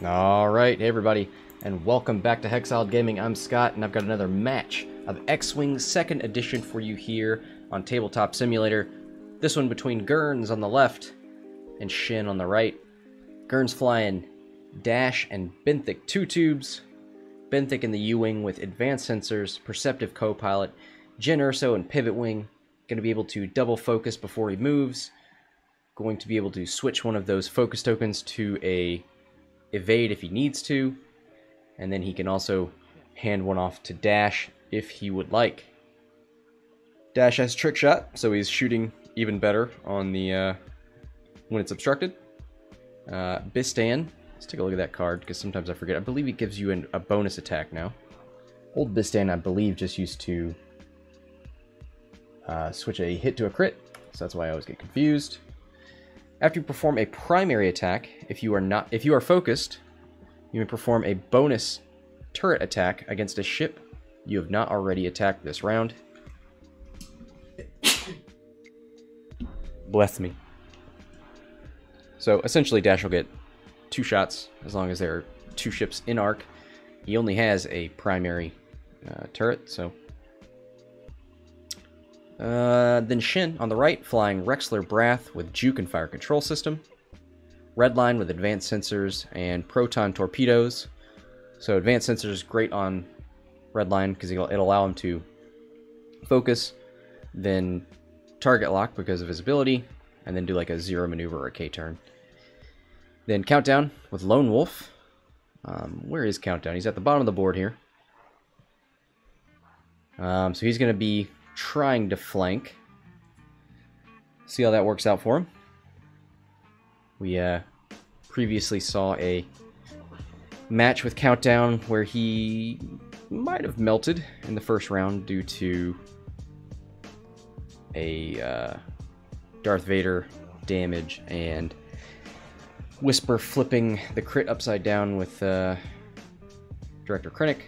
Alright, hey everybody, and welcome back to Hexiled Gaming. I'm Scott, and I've got another match of X-Wing 2nd Edition for you here on Tabletop Simulator. This one between Gerns on the left and Shin on the right. Gerns flying Dash and Benthic 2 tubes. Benthic in the U-Wing with advanced sensors, perceptive co-pilot, Jyn Erso and pivot wing. Going to be able to double focus before he moves. Going to be able to switch one of those focus tokens to a evade if he needs to, and then he can also hand one off to Dash if he would like. Dash has trick shot, so he's shooting even better on the when it's obstructed. Bistan, let's take a look at that card because sometimes I forget. I believe it gives you a bonus attack now. Old Bistan, I believe, just used to switch a hit to a crit, so that's why I always get confused. After you perform a primary attack, if you are focused, you may perform a bonus turret attack against a ship you have not already attacked this round. Bless me. So essentially Dash will get 2 shots as long as there are 2 ships in arc. He only has a primary turret, so... then Shin on the right, flying Rexler Brath with juke and fire control system. Redline with advanced sensors and proton torpedoes. So advanced sensors great on Redline because it'll allow him to focus, then target lock because of his ability, and then do like a zero maneuver or a K-turn. Then Countdown with Lone Wolf. Where is Countdown? He's at the bottom of the board here. So he's going to be trying to flank. See how that works out for him. We previously saw a match with Countdown where he might have melted in the first round due to a Darth Vader damage and Whisper flipping the crit upside down with Director Krennic.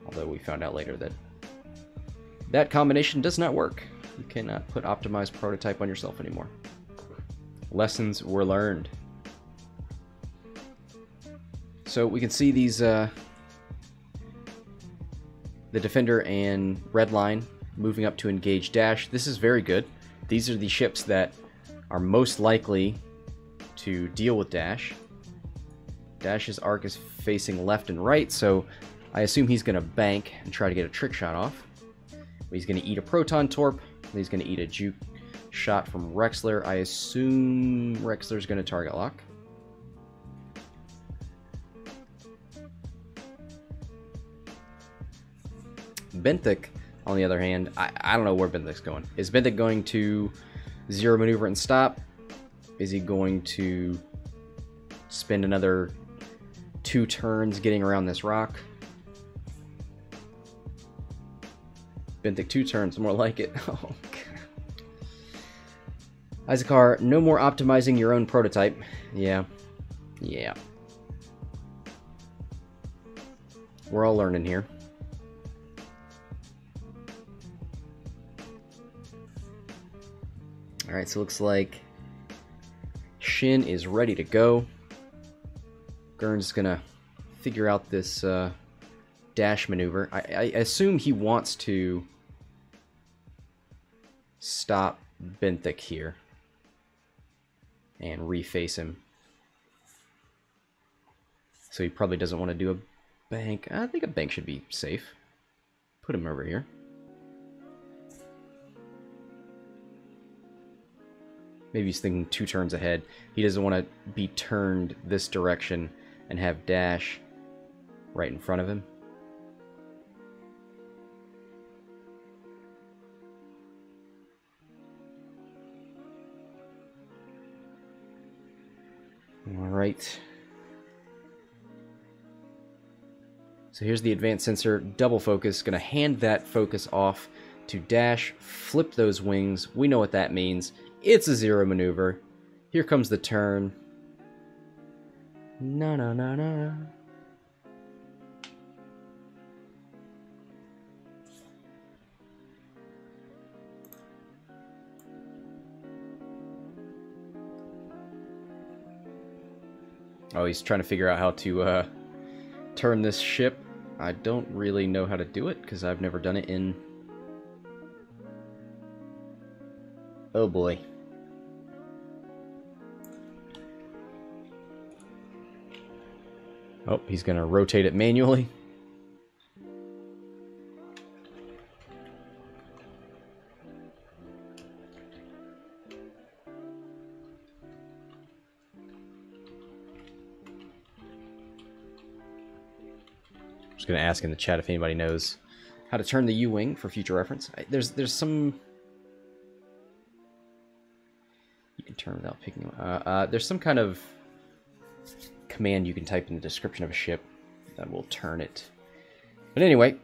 Although we found out later that that combination does not work. You cannot put optimized prototype on yourself anymore. Lessons were learned. So we can see these, the Defender and Redline moving up to engage Dash. This is very good. These are the ships that are most likely to deal with Dash. Dash's arc is facing left and right, so I assume he's going to bank and try to get a trick shot off. He's going to eat a proton torp. He's going to eat a juke shot from Rexler. I assume Rexler's going to target lock. Benthic, on the other hand, I don't know where Benthic's going. Is Benthic going to zero maneuver and stop? Is he going to spend another 2 turns getting around this rock? Benthic 2 turns, more like it. Oh, God. Isaacar, no more optimizing your own prototype. Yeah. Yeah. We're all learning here. Alright, so it looks like Shin is ready to go. Gerns is going to figure out this dash maneuver. I assume he wants to stop Benthic here and reface him. So he probably doesn't want to do a bank. I think a bank should be safe. Put him over here. Maybe he's thinking 2 turns ahead. He doesn't want to be turned this direction and have Dash right in front of him. Alright. So here's the advanced sensor, double focus. Gonna hand that focus off to Dash, flip those wings. We know what that means. It's a zero maneuver. Here comes the turn. No, no, no, no. Oh, he's trying to figure out how to turn this ship. I don't really know how to do it, because I've never done it in... Oh boy. Oh, he's going to rotate it manually. Just going to ask in the chat if anybody knows how to turn the U-wing for future reference. There's some... You can turn without picking them. There's some kind of command you can type in the description of a ship that will turn it. But anyway...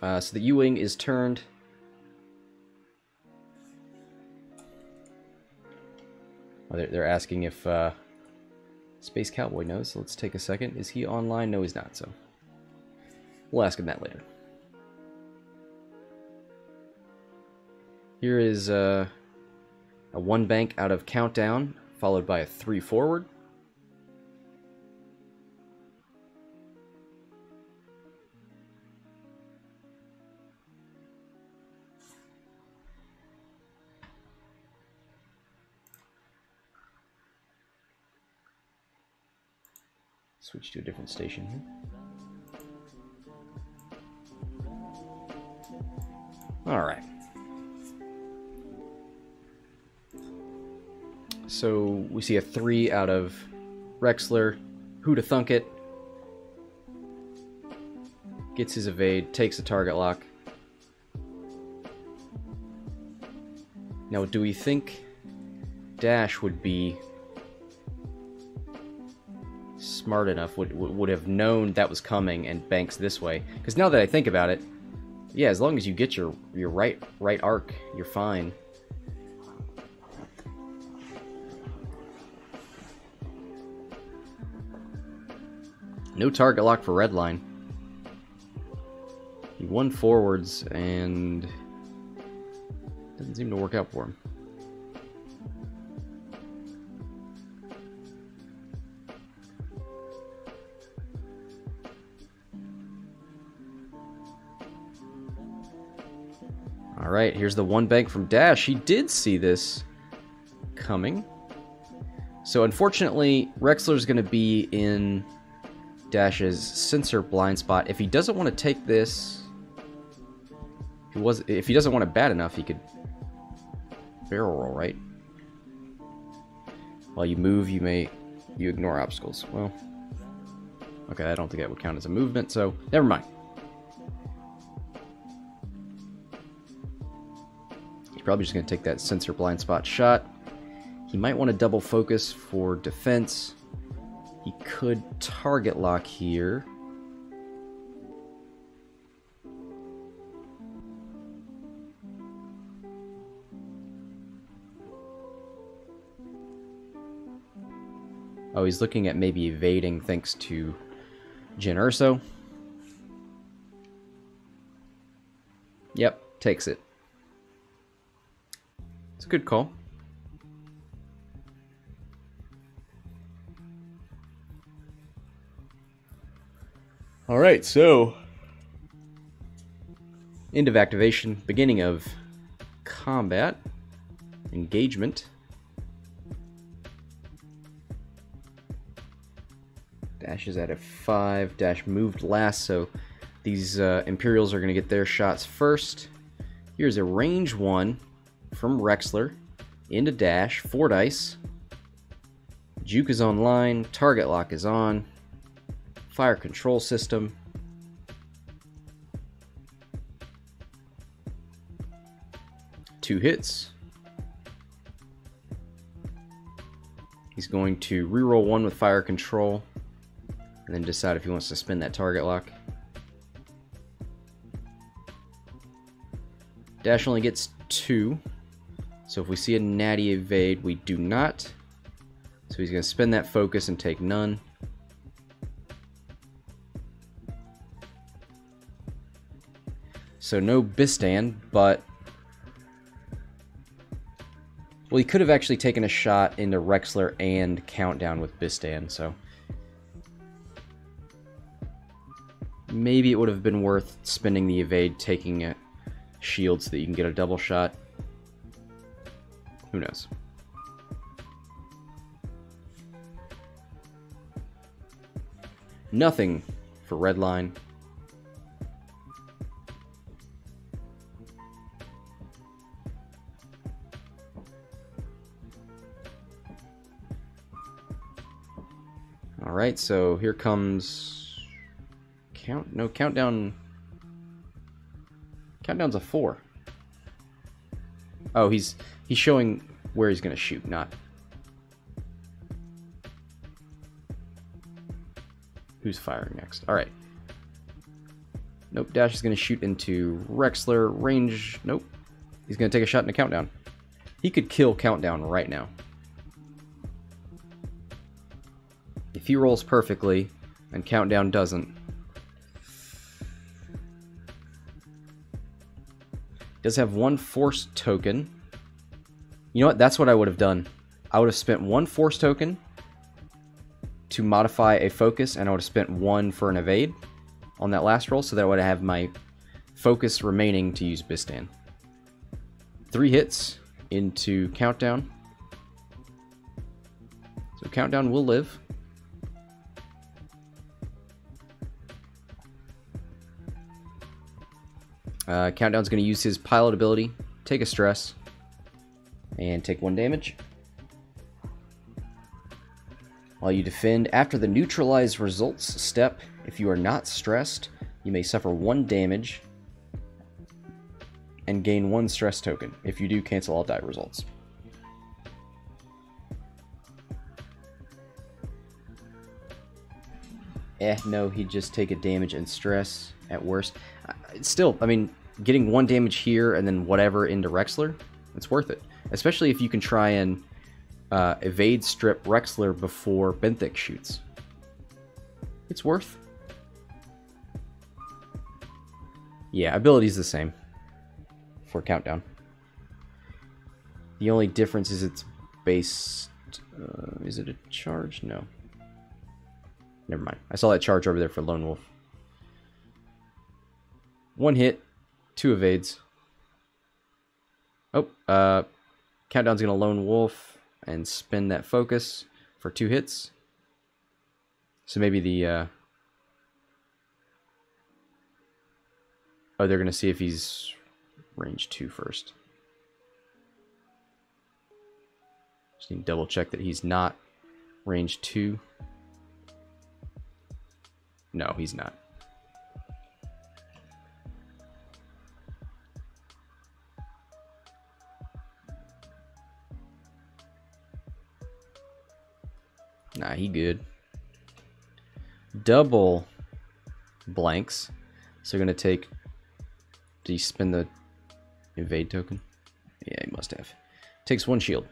so the U-wing is turned... Oh, they're asking if Space Cowboy knows, so let's take a second. Is he online? No, he's not, so we'll ask him that later. Here is a 1 bank out of countdown, followed by a 3 forward. Switch to a different station here. Alright. So we see a 3 out of Rexler. Who to thunk it? Gets his evade, takes a target lock. Now, do we think Dash would be smart enough, would have known that was coming and banks this way? Because now that I think about it, yeah, as long as you get your right arc, you're fine. No target lock for Redline. He 1 forwards and doesn't seem to work out for him. Alright, here's the 1 bank from Dash. He did see this coming. So unfortunately, Rexler's going to be in Dash's sensor blind spot. If he doesn't want to take this... If he doesn't want it bad enough, he could barrel roll, right? While you move, you ignore obstacles. Well, okay, I don't think that would count as a movement, so never mind. He's probably just going to take that sensor blind spot shot. He might want to double focus for defense. He could target lock here. Oh, he's looking at maybe evading thanks to Jyn Erso. Yep, takes it. It's a good call. Alright, so end of activation, beginning of combat, engagement. Dash is at a 5, Dash moved last, so these Imperials are going to get their shots first. Here's a range 1 from Rexler into Dash, 4 dice. Juke is online, target lock is on. Fire control system. Two hits. He's going to reroll 1 with fire control and then decide if he wants to spin that target lock. Dash only gets 2, so if we see a natty evade, we do not. So he's going to spin that focus and take none. So no Bistan, but Well, he could have actually taken a shot into Rexler and Countdown with Bistan, so... maybe it would have been worth spending the evade, taking a shield so that you can get a double shot. Who knows? Nothing for Redline. Alright, so here comes... Countdown... Countdown's a 4. Oh, he's showing where he's going to shoot, not... who's firing next. Alright. Nope, Dash is going to shoot into Rexler. Range... nope. He's going to take a shot into Countdown. He could kill Countdown right now. If he rolls perfectly, and Countdown doesn't... does have one force token. You know what? That's what I would have done. I would have spent one force token to modify a focus, and I would have spent one for an evade on that last roll, so that I would have my focus remaining to use Bistan. 3 hits into Countdown. So Countdown will live. Countdown's going to use his pilot ability, take a stress, and take 1 damage. While you defend, after the neutralize results step, if you are not stressed, you may suffer 1 damage and gain 1 stress token. If you do, cancel all die results. No, he'd just take a damage and stress at worst. Still, I mean, getting 1 damage here and then whatever into Rexler, it's worth it. Especially if you can try and evade strip Rexler before Benthic shoots. It's worth. Yeah, ability's the same for Countdown. The only difference is it's based... is it a charge? No. Never mind. I saw that charge over there for Lone Wolf. 1 hit, 2 evades. Oh, Countdown's going to Lone Wolf and spend that focus for 2 hits. So maybe the... oh, they're going to see if he's range 2 first. Just need to double check that he's not range 2. No, he's not. Nah, he good. Double blanks. So we're going to take... did he spend the evade token? Yeah, he must have. Takes 1 shield.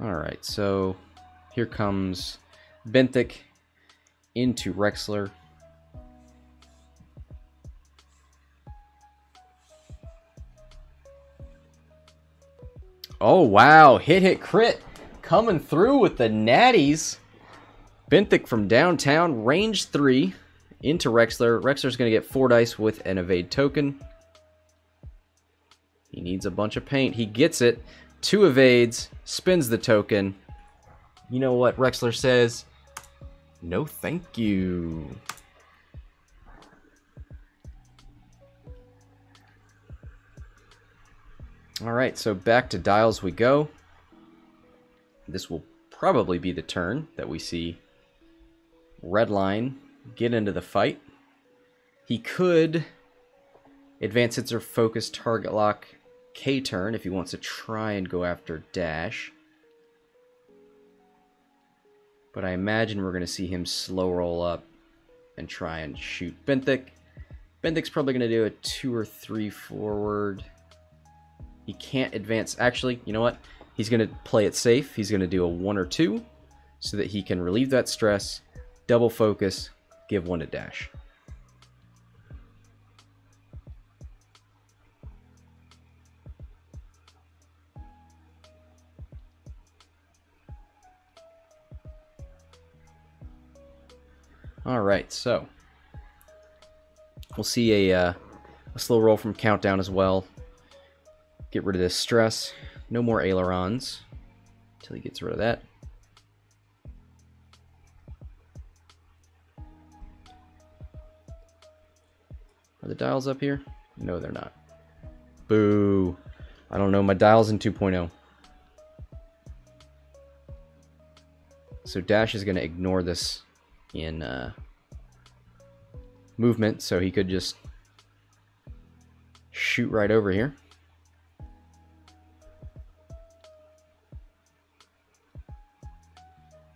Alright, so here comes Benthic into Rexler. Oh, wow. Hit, crit. Coming through with the natties. Benthic from downtown, range 3 into Rexler. Rexler's going to get 4 dice with an evade token. He needs a bunch of paint. He gets it. 2 evades, spins the token. You know what Rexler says? No thank you. Alright, so back to dials we go. This will probably be the turn that we see Redline get into the fight. He could advance hits or focus target lock K-turn if he wants to try and go after Dash. But I imagine we're going to see him slow roll up and try and shoot Benthic. Benthic's probably going to do a 2 or 3 forward. He can't advance. Actually, you know what? He's going to play it safe. He's going to do a 1 or 2 so that he can relieve that stress, double focus, give 1 to dash. Alright, so we'll see a slow roll from Countdown as well. Get rid of this stress. No more ailerons until he gets rid of that. Are the dials up here? No, they're not. Boo. I don't know, my dial's in 2.0. So dash is going to ignore this in movement, so he could just shoot right over here.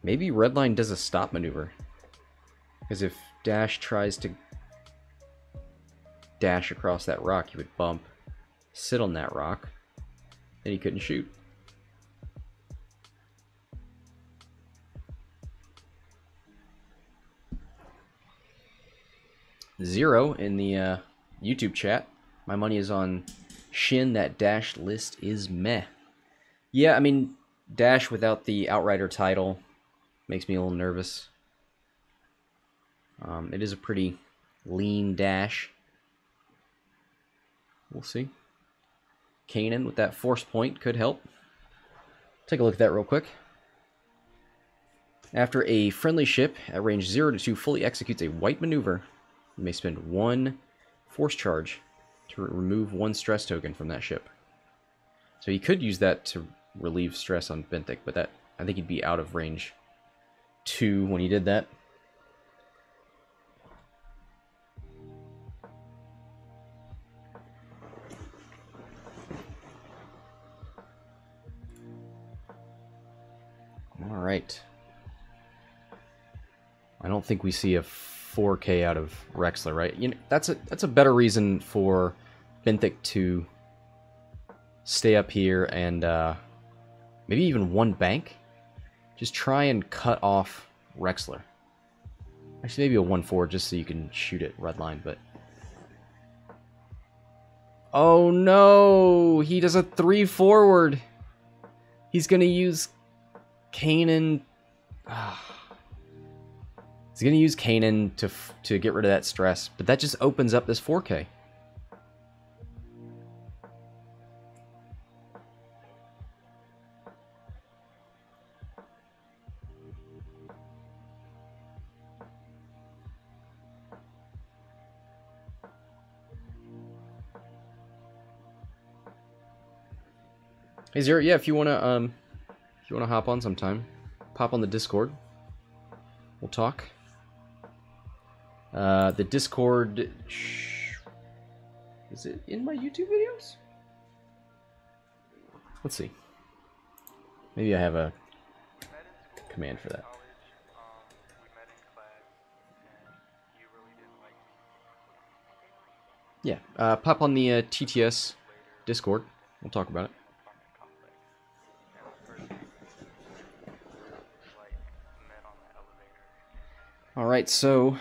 Maybe Redline does a stop maneuver, because if dash tries to dash across that rock, he would bump, sit on that rock, and he couldn't shoot. Zero in the YouTube chat. My money is on Shin. That dash list is meh. Yeah, I mean, dash without the Outrider title makes me a little nervous. It is a pretty lean dash. We'll see. Kanan with that force point could help. Take a look at that real quick. After a friendly ship at range 0 to 2 fully executes a white maneuver, you may spend 1 force charge to remove 1 stress token from that ship. So he could use that to relieve stress on Benthic, but that I think he'd be out of range 2 when he did that. All right. I don't think we see a 4K out of Rexler, right? You know, that's a better reason for Benthic to stay up here and maybe even 1 bank. Just try and cut off Rexler. Actually, maybe a 1-4 just so you can shoot at Redline, but... Oh no! He does a 3 forward! He's gonna use Kanan... He's going to use Kanan to get rid of that stress, but that just opens up this 4K. Hey Zero, yeah, if you wanna hop on sometime, pop on the Discord. We'll talk. The Discord... Is it in my YouTube videos? Let's see. Maybe I have a command for that. Yeah, pop on the TTS Discord. We'll talk about it. Alright, so...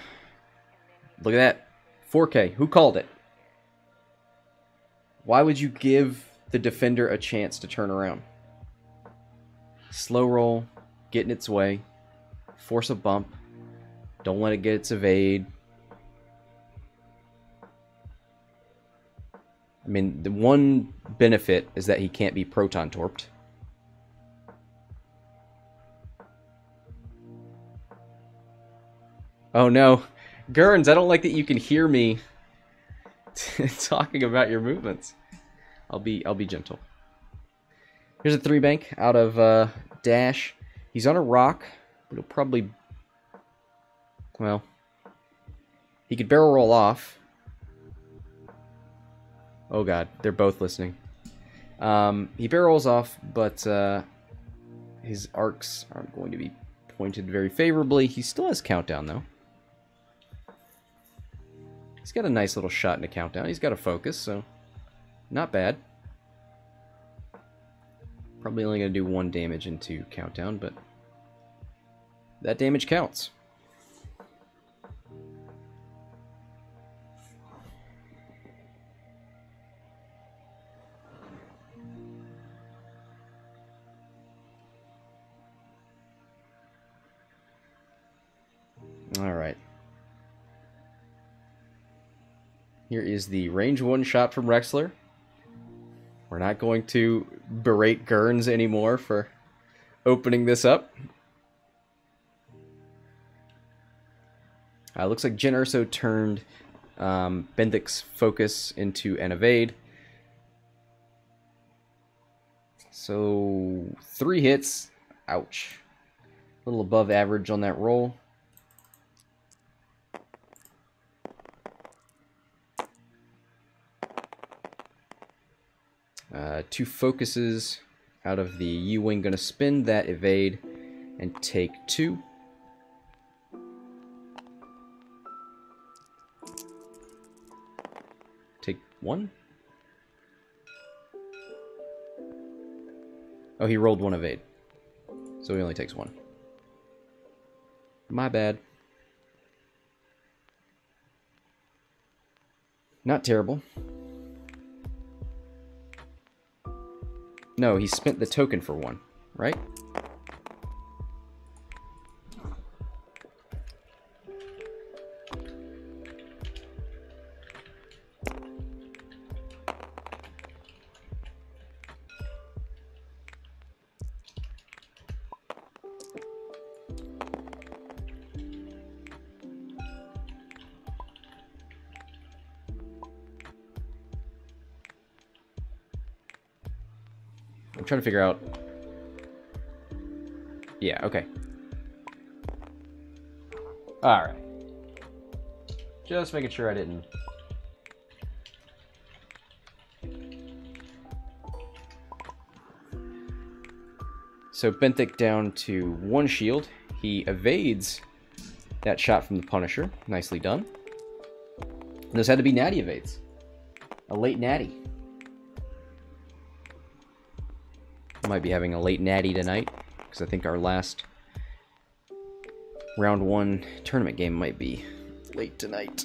Look at that. 4K. Who called it? Why would you give the defender a chance to turn around? Slow roll. Get in its way. Force a bump. Don't let it get its evade. I mean, the one benefit is that he can't be proton torped. Oh no. Gerns, I don't like that you can hear me talking about your movements. I'll be gentle. Here's a 3 bank out of dash. He's on a rock, but he'll probably... Well, he could barrel roll off. Oh god, they're both listening. He barrel rolls off, but his arcs aren't going to be pointed very favorably. He still has countdown, though. He's got a nice little shot into countdown. He's got a focus, so not bad. Probably only going to do 1 damage into countdown, but that damage counts. Alright. Here is the range 1 shot from Rexler. We're not going to berate Gerns anymore for opening this up. Looks like Jin Urso turned Benthic's focus into an evade. So 3 hits. Ouch. A little above average on that roll. Two focuses out of the U-Wing. Going to spin that evade and take 2. Take 1. Oh, he rolled 1 evade. So he only takes 1. My bad. Not terrible. No, he spent the token for 1, right? I'm trying to figure out... Yeah, okay. Alright. Just making sure I didn't... So Benthic down to 1 shield. He evades that shot from the Punisher. Nicely done. And those had to be natty evades. A late natty. Might be having a late natty tonight, because I think our last round 1 tournament game might be late tonight.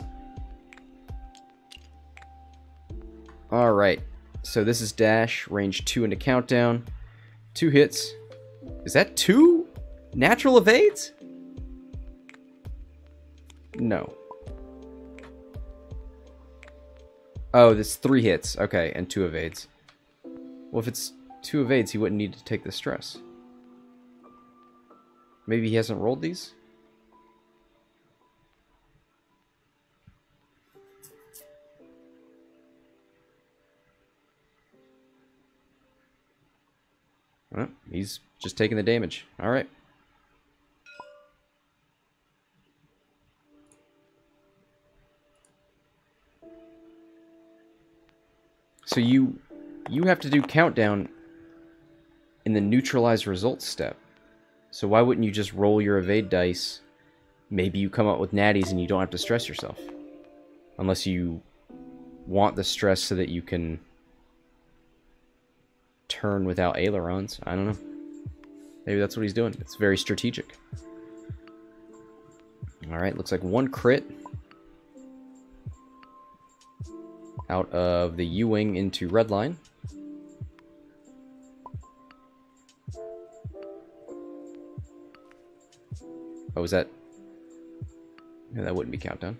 Alright, so this is dash, range 2 into countdown. 2 hits. Is that 2 natural evades? No. Oh, that's 3 hits. Okay, and 2 evades. Well, if it's 2 evades, he wouldn't need to take the stress. Maybe he hasn't rolled these? Well, he's just taking the damage. Alright. So you have to do countdown in the neutralize results step. So why wouldn't you just roll your evade dice? Maybe you come up with natties and you don't have to stress yourself. Unless you want the stress so that you can turn without ailerons. I don't know. Maybe that's what he's doing. It's very strategic. Alright, looks like 1 crit. Out of the U-Wing into Redline. Oh, was that... No, that wouldn't be countdown.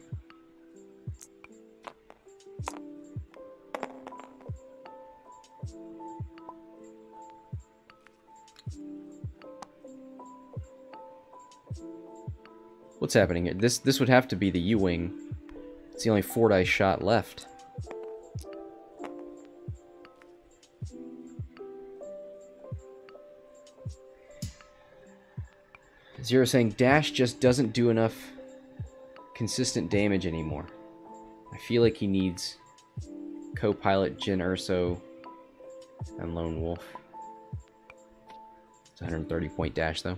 What's happening here? This would have to be the U-Wing. It's the only 4 dice shot left. Zero saying dash just doesn't do enough consistent damage anymore. I feel like he needs co-pilot Jin Urso and Lone Wolf. It's a 130 point dash though.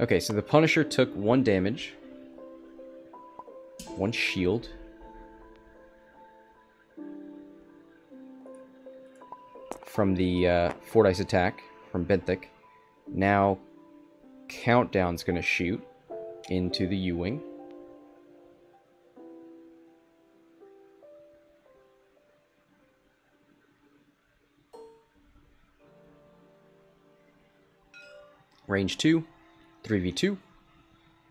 Okay, so the Punisher took 1 damage. 1 shield. From the 4 dice attack from Benthic. Now, Countdown's going to shoot into the U-Wing. Range 2, 3v2.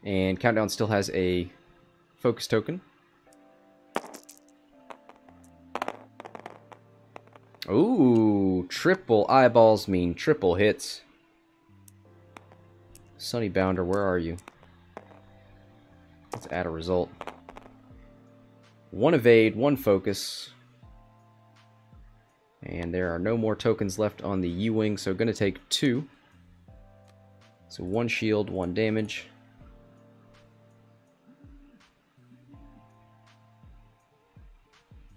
And Countdown still has a focus token. Ooh, triple eyeballs mean triple hits. Sunny Bounder, where are you? Let's add a result. 1 evade, 1 focus. And there are no more tokens left on the U-Wing, so going to take 2. So 1 shield, 1 damage.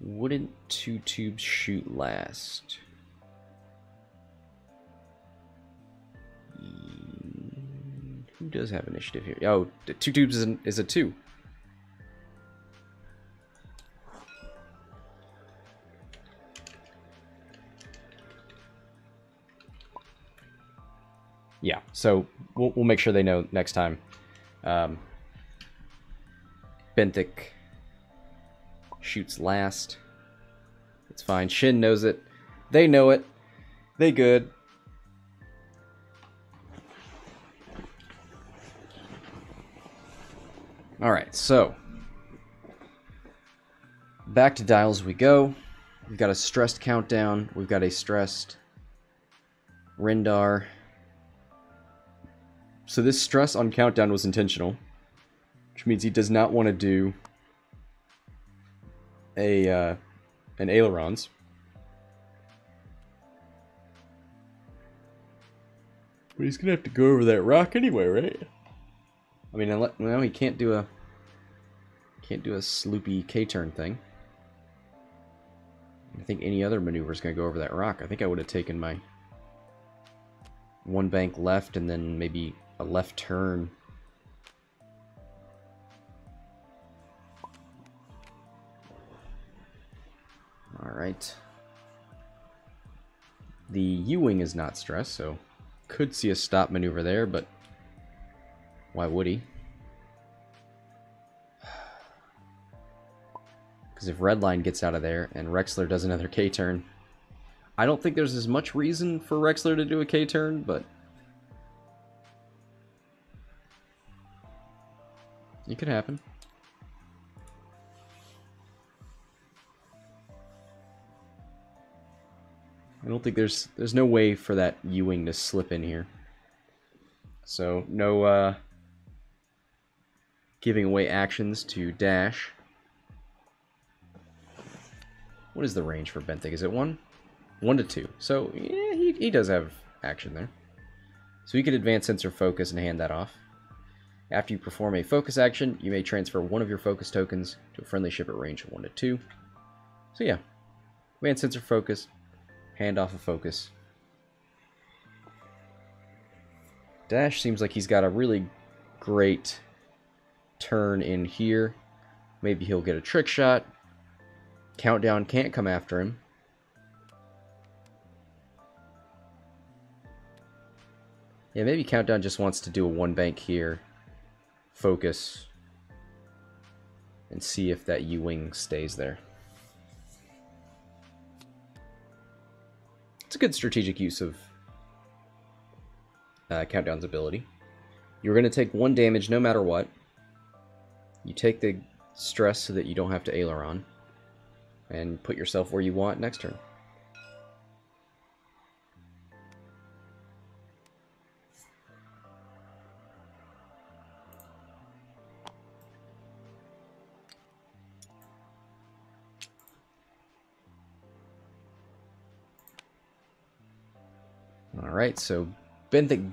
Wouldn't 2 tubes shoot last? Who does have initiative here? Oh, 2 tubes is a 2. Yeah, so we'll make sure they know next time. Benthic shoots last. It's fine. Shin knows it. They know it. They good. Alright, so back to dials we go. We've got a stressed Countdown. We've got a stressed Rendar. So this stress on Countdown was intentional, which means he does not want to do an ailerons. But he's gonna have to go over that rock anyway, right? I mean, no, he can't do a sloopy K-turn thing. I think any other maneuver is gonna go over that rock. I think I would have taken my 1 bank left and then maybe a left turn. Alright. The U-Wing is not stressed, so could see a stop maneuver there, but why would he? Because if Redline gets out of there and Rexler does another K-turn, I don't think there's as much reason for Rexler to do a K-turn, but it could happen. I don't think there's no way for that U-Wing to slip in here. So no giving away actions to dash. What is the range for Benthic? Is it 1? 1 to 2. So yeah, he does have action there. So he could advance sensor focus and hand that off. After you perform a focus action, you may transfer 1 of your focus tokens to a friendly ship at range 1 to 2. So yeah, advance sensor focus, hand off a focus. Dash seems like he's got a really great turn in here. Maybe he'll get a trick shot. Countdown can't come after him. Yeah, maybe Countdown just wants to do a 1 bank here. Focus. And see if that U-Wing stays there. It's a good strategic use of Countdown's ability. You're going to take 1 damage no matter what. You take the stress so that you don't have to aileron. And put yourself where you want next turn. Alright, so Benthic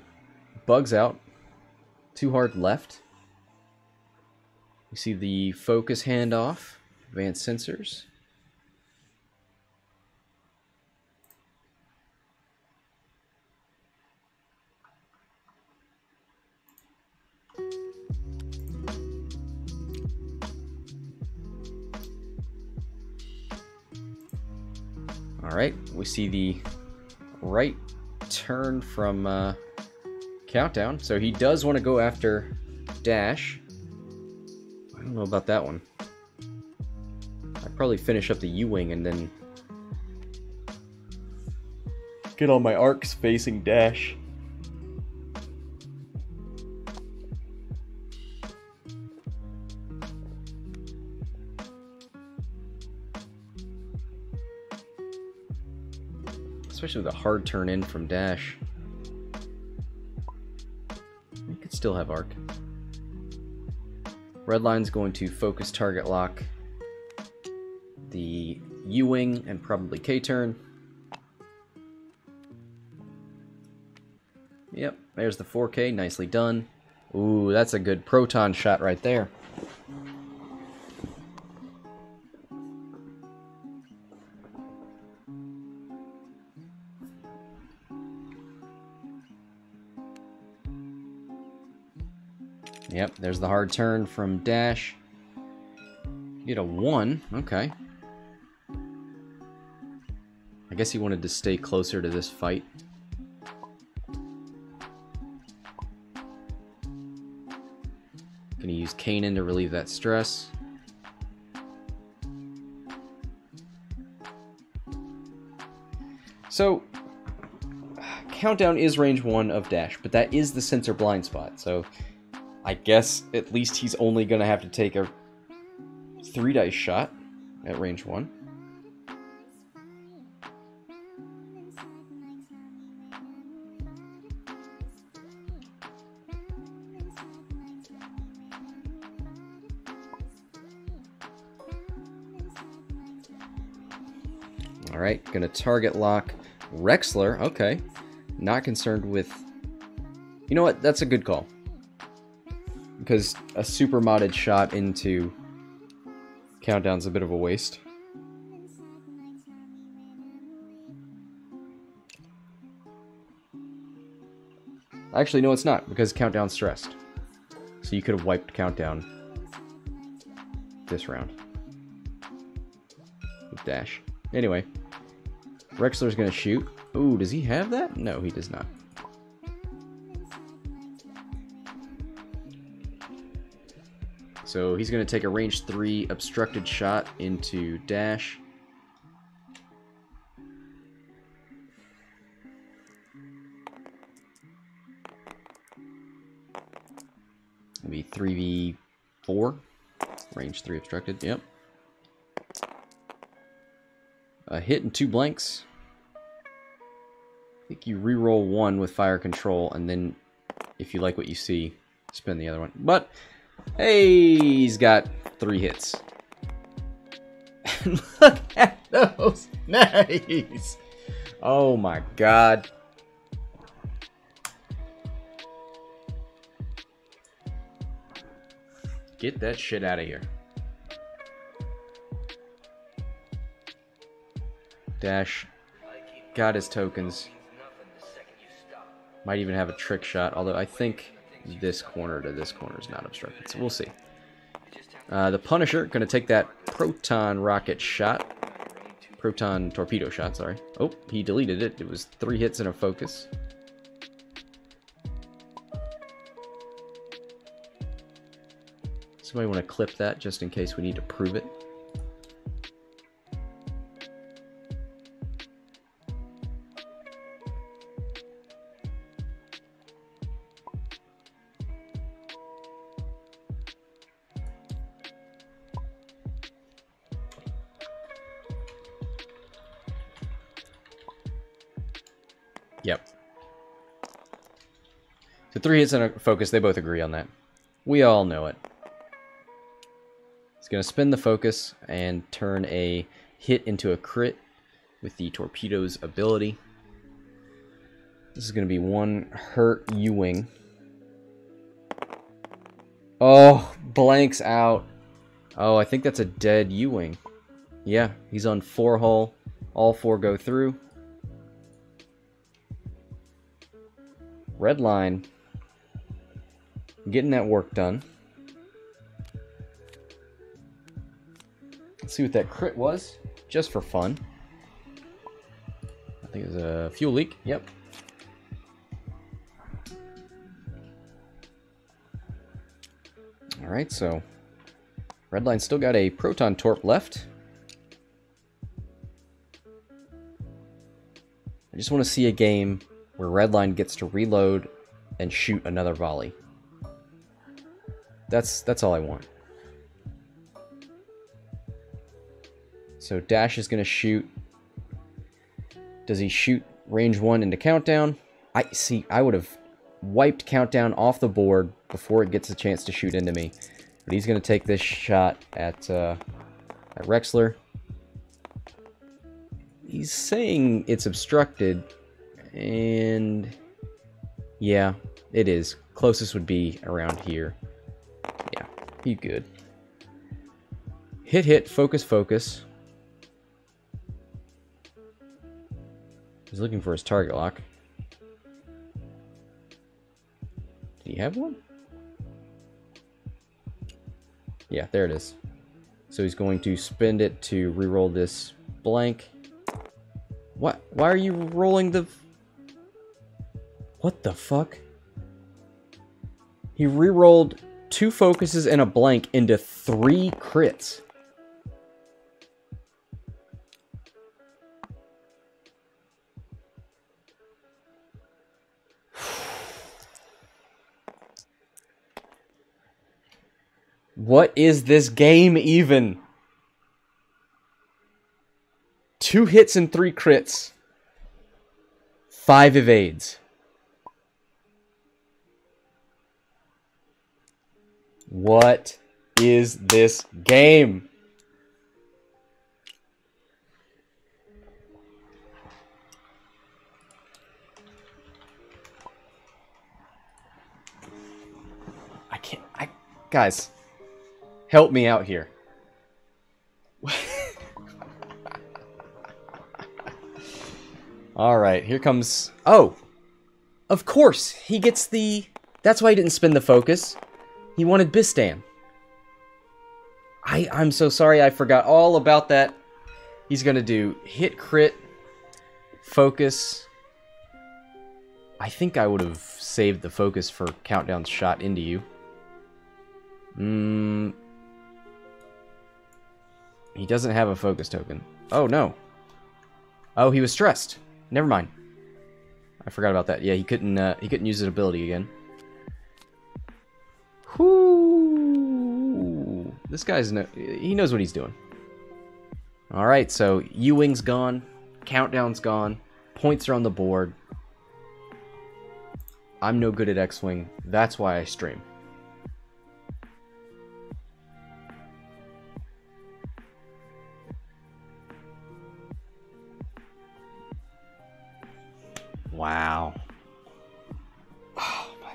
bugs out. Too hard left. You see the focus handoff. Advanced sensors. Alright, we see the right turn from Countdown. So he does want to go after Dash. I don't know about that one. I'd probably finish up the U-Wing and then get all my arcs facing Dash. Especially with a hard turn in from Dash. You could still have arc. Redline's going to focus target lock the U-Wing and probably K-turn. Yep, there's the 4K, nicely done. Ooh, that's a good proton shot right there. Yep, there's the hard turn from Dash. Get a 1, okay. I guess he wanted to stay closer to this fight. Gonna use Kanan to relieve that stress. So, Countdown is range 1 of Dash, but that is the sensor blind spot, so I guess at least he's only gonna have to take a 3-dice shot at range 1. Alright, gonna target lock Rexler. Okay. Not concerned with... You know what? That's a good call. Because a super modded shot into Countdown's a bit of a waste. Actually, no, it's not, because Countdown's stressed. So you could have wiped Countdown this round. With Dash. Anyway. Rexler's gonna shoot. Ooh, does he have that? No, he does not. So he's going to take a range 3 obstructed shot into Dash. It'll be 3v4. Range 3 obstructed, yep. A hit and 2 blanks. I think you reroll 1 with fire control, and then if you like what you see, spin the other one. But hey, he's got 3 hits. Look at those. Nice. Oh my god. Get that shit out of here. Dash got his tokens. Might even have a trick shot, although I think this corner to this corner is not obstructed, so we'll see. The Punisher going to take that proton rocket shot. Proton torpedo shot, sorry. Oh, he deleted it. It was 3 hits and a focus. Somebody want to clip that just in case we need to prove it. Yep. So 3 hits and a focus, they both agree on that. We all know it. He's going to spin the focus and turn a hit into a crit with the torpedo's ability. This is going to be 1 hurt U-Wing. Oh, blanks out. Oh, I think that's a dead U-Wing. Yeah, he's on 4 hull. All 4 go through. Redline getting that work done. Let's see what that crit was, just for fun. think it's a fuel leak. Yep. Alright, so Redline still got a proton torp left. I just want to see a game where Redline gets to reload and shoot another volley. That's all I want. So Dash is going to shoot. Does he shoot range 1 into countdown? I would have wiped countdown off the board before it gets a chance to shoot into me. But he's going to take this shot at Rexler. He's saying it's obstructed, and yeah, it is. Closest would be around here. Yeah, he's good. Hit, focus, focus. He's looking for his target lock. Did he have one? Yeah, there it is. So he's going to spend it to reroll this blank. What? Why are you rolling the... What the fuck? He rerolled 2 focuses and a blank into 3 crits. What is this game even? 2 hits and 3 crits. 5 evades. What is this game? Guys, help me out here. Alright, here comes... Oh! Of course! He gets the... That's why he didn't spin the focus. He wanted Bistan. I'm so sorry, I forgot all about that. He's gonna do hit, crit, focus. I think I would have saved the focus for countdown shot into you. He doesn't have a focus token. Oh, no. Oh, he was stressed. Never mind. I forgot about that. Yeah, he couldn't use his ability again. Whoo! This guy's he knows what he's doing. Alright, so U-Wing's gone. Countdown's gone. Points are on the board. I'm no good at X-Wing. That's why I stream. Wow. Oh my.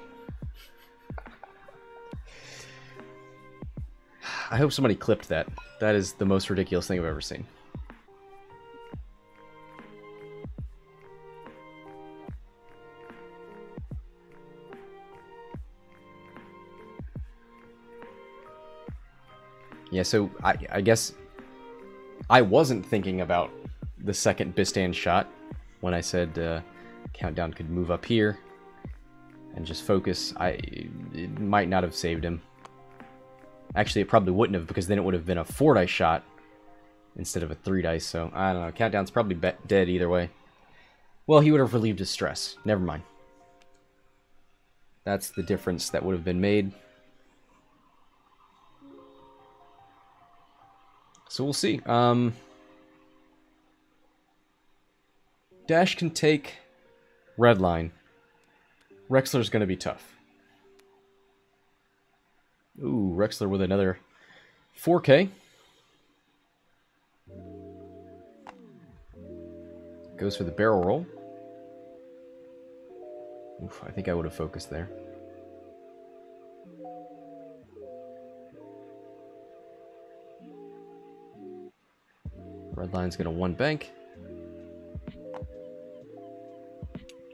I hope somebody clipped that. That is the most ridiculous thing I've ever seen. Yeah, so I guess I wasn't thinking about the second Bistan shot when I said Countdown could move up here and just focus. It might not have saved him. Actually, it probably wouldn't have, because then it would have been a 4-dice shot instead of a 3-dice. So, I don't know. Countdown's probably dead either way. Well, he would have relieved his stress. Never mind. That's the difference that would have been made. So we'll see. Dash can take Redline. Rexler's going to be tough. Ooh, Rexler with another 4K. Goes for the barrel roll. Oof, I think I would have focused there. Redline's going to 1 bank.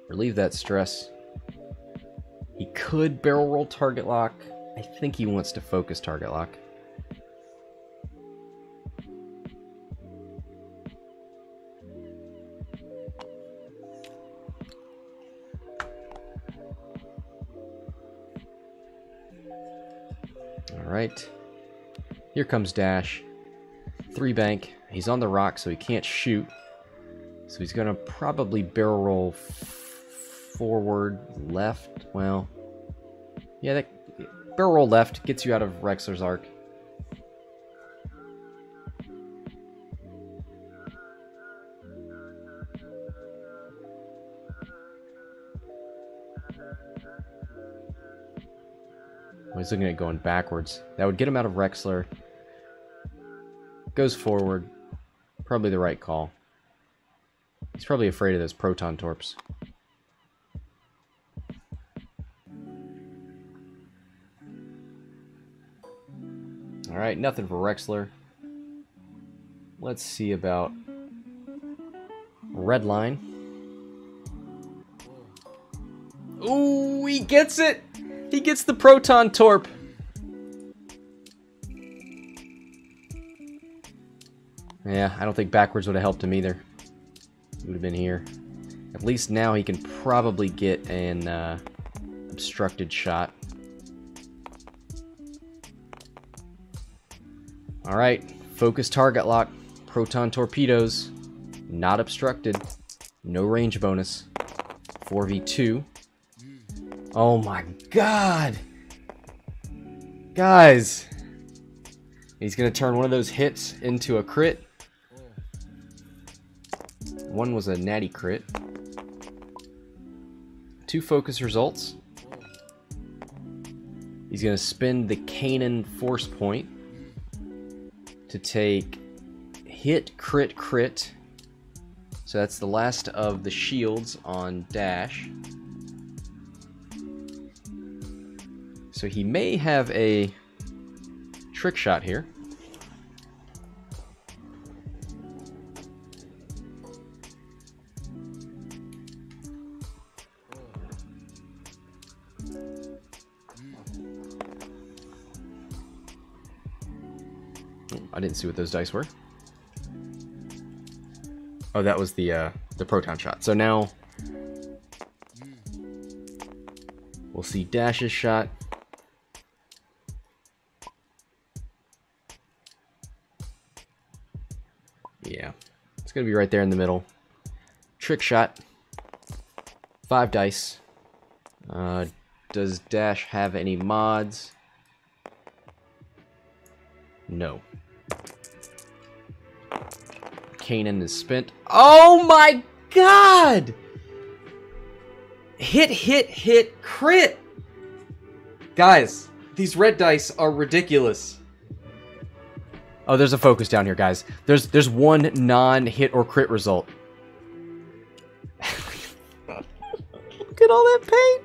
Relieve that stress. He could barrel roll target lock. I think he wants to focus target lock. Alright. Here comes Dash. 3 bank. He's on the rock, so he can't shoot. So he's going to probably barrel roll forward, left. Well, yeah, that barrel roll left gets you out of Rexler's arc. Well, he's looking at going backwards. That would get him out of Rexler. Goes forward. Probably the right call. He's probably afraid of those proton torps. Alright, nothing for Rexler. Let's see about Redline. Ooh, he gets it! He gets the proton torp! Yeah, I don't think backwards would have helped him either. He would have been here. At least now he can probably get an obstructed shot. Alright, focus target lock. Proton torpedoes. Not obstructed. No range bonus. 4v2. Oh my god! Guys! He's gonna turn one of those hits into a crit. One was a natty crit. 2 focus results. He's gonna spend the Kanan force point to take hit, crit, crit. So that's the last of the shields on Dash. So he may have a trick shot here. I didn't see what those dice were. Oh, that was the proton shot. So now we'll see Dash's shot. Yeah, it's gonna be right there in the middle. Trick shot. 5 dice. Does Dash have any mods? No. Kanan is spent. Oh my god! Hit, hit, hit, crit! Guys, these red dice are ridiculous. Oh, there's a focus down here, guys. There's one non-hit or crit result. Look at all that paint!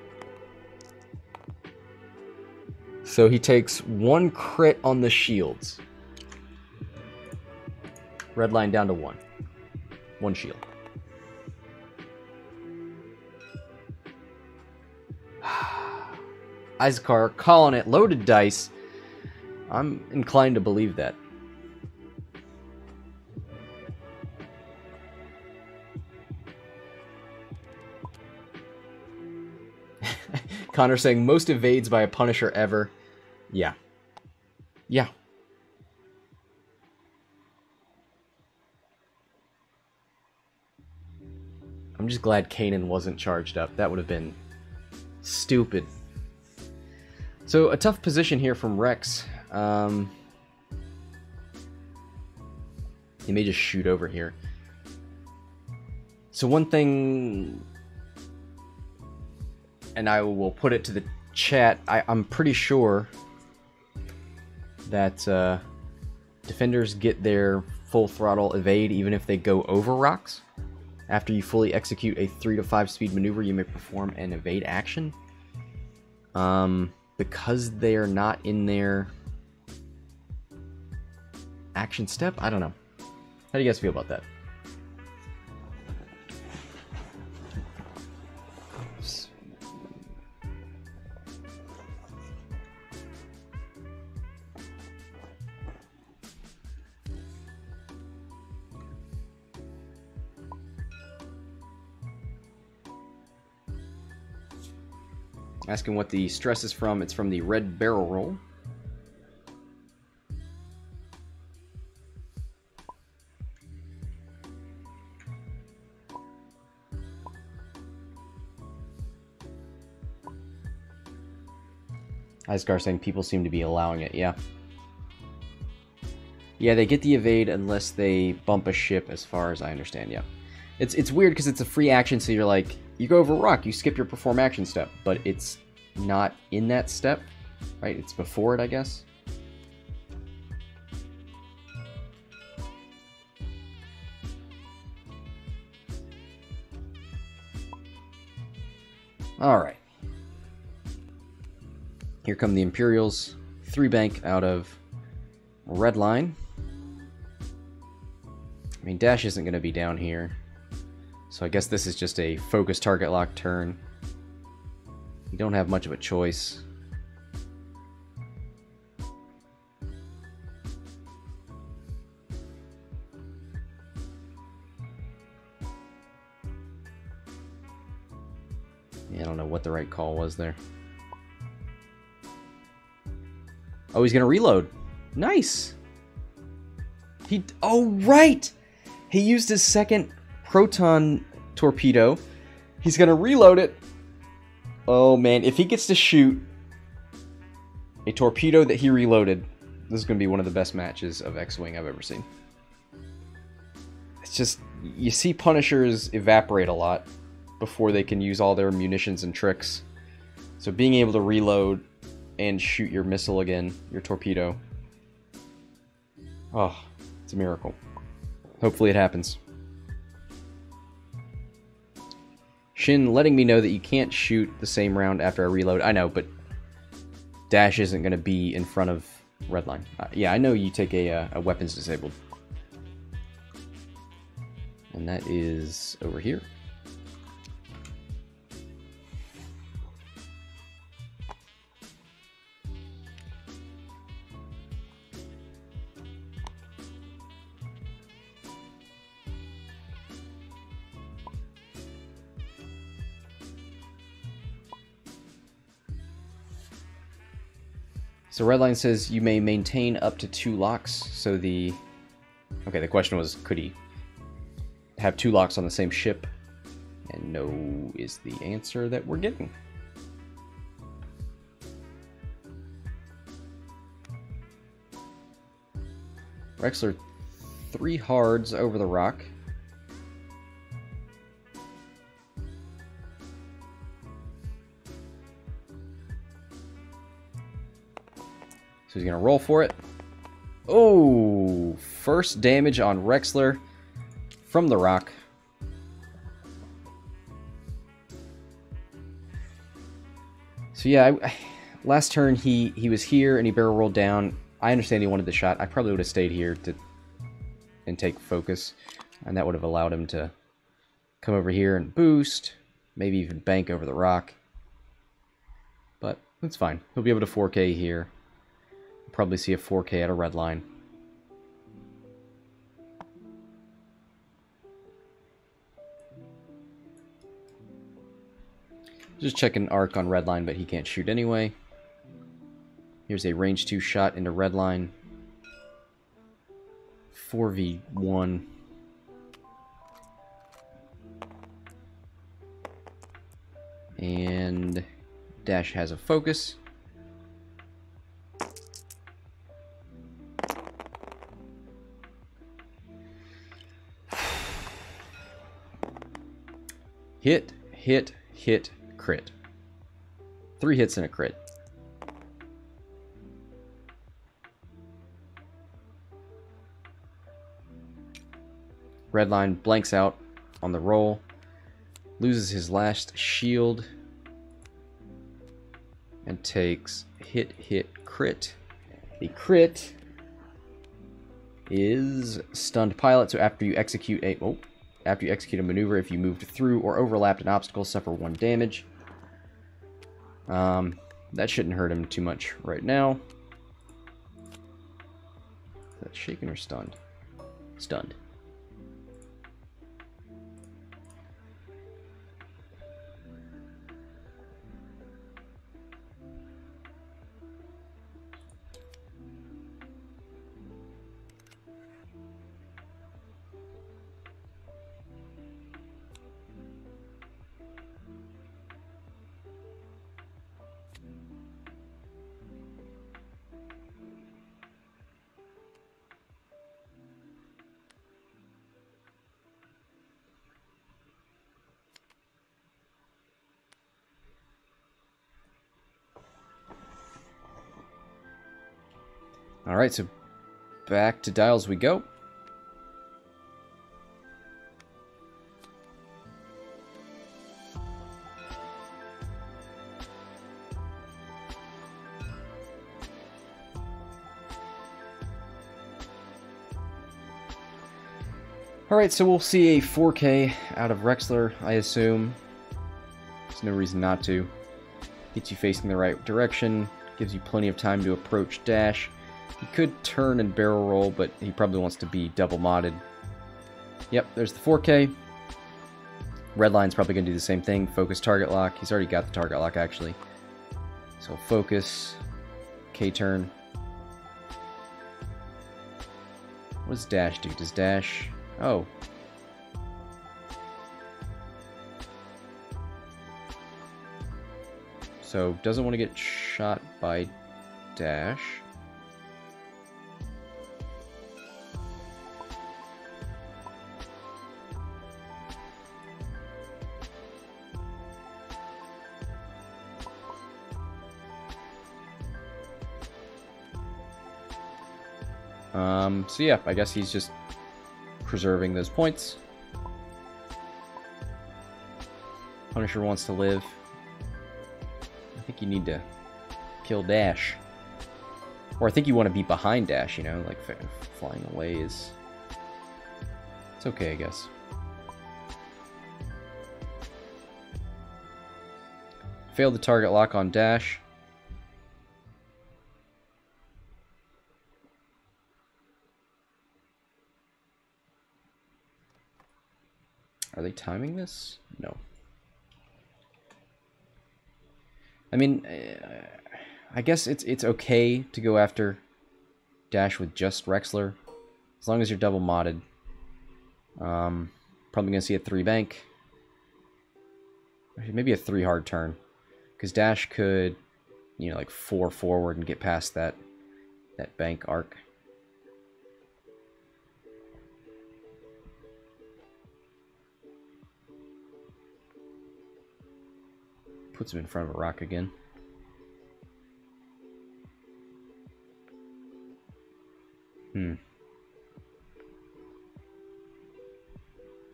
So he takes 1 crit on the shields. Redline down to 1. 1 shield. Iskar calling it loaded dice. I'm inclined to believe that. Connor saying most evades by a Punisher ever. Yeah. Yeah. I'm just glad Kanan wasn't charged up. That would have been stupid. So, a tough position here from Rex. He may just shoot over here. So one thing, and I will put it to the chat, I'm pretty sure that defenders get their full throttle evade even if they go over rocks. After you fully execute a 3 to 5 speed maneuver, you may perform an evade action. Because they are not in their action step? I don't know. How do you guys feel about that? Asking what the stress is from. It's from the red barrel roll. Icegar saying people seem to be allowing it, yeah. Yeah, they get the evade unless they bump a ship, as far as I understand, yeah. It's weird because it's a free action, so you're like, you go over a rock, you skip your perform action step, but it's not in that step, right? It's before it, I guess. Alright. Here come the Imperials. 3 bank out of Redline. I mean, Dash isn't going to be down here. So I guess this is just a focus target lock turn. You don't have much of a choice. Yeah, I don't know what the right call was there. Oh, he's going to reload. Nice! Oh, right! He used his second proton torpedo. He's going to reload it. Oh, man. If he gets to shoot a torpedo that he reloaded, this is going to be one of the best matches of X-Wing I've ever seen. It's just, you see Punishers evaporate a lot before they can use all their munitions and tricks. So being able to reload and shoot your missile again, your torpedo. Oh, it's a miracle. Hopefully it happens. Shin letting me know that you can't shoot the same round after I reload. I know, but Dash isn't going to be in front of Redline. Yeah, I know you take a weapons disabled. And that is over here. So Redline says you may maintain up to 2 locks. So the... Okay, the question was, could he have 2 locks on the same ship? And no is the answer that we're getting. Rexler, 3 hards over the rock. So he's going to roll for it. Oh, first damage on Rexler from the rock. So yeah, last turn he was here and he barrel rolled down. I understand he wanted the shot. I probably would have stayed here and take focus. And that would have allowed him to come over here and boost. Maybe even bank over the rock. But that's fine. He'll be able to 4K here. Probably see a 4K at a Redline. Just checking arc on Redline, but he can't shoot anyway. Here's a range 2 shot into Redline. 4v1. And Dash has a focus. Hit, hit, hit, crit. 3 hits and a crit. Redline blanks out on the roll. Loses his last shield. And takes hit, hit, crit. The crit is stunned pilot, so after you execute a... Oh. After you execute a maneuver, if you moved through or overlapped an obstacle, suffer 1 damage. That shouldn't hurt him too much right now. Is that shaken or stunned? Stunned. Alright, so back to dials we go. Alright, so we'll see a 4K out of Rexler, I assume. There's no reason not to. Gets you facing the right direction, gives you plenty of time to approach dash. He could turn and barrel roll, but he probably wants to be double modded. Yep, there's the 4K. Redline's probably going to do the same thing. Focus target lock. He's already got the target lock, actually. So focus, K-turn. What does dash do? Does dash... Oh. So, doesn't want to get shot by dash. So yeah, I guess he's just preserving those points. Punisher wants to live. I think you need to kill Dash. Or I think you want to be behind Dash, you know, like flying away is... It's okay, I guess. Failed the target lock on Dash. Are they timing this? No. I mean, I guess it's okay to go after Dash with just Rexler, as long as you're double modded. Probably gonna see a 3 bank, maybe a 3 hard turn, because Dash could, you know, like 4 forward and get past that bank arc. Puts him in front of a rock again.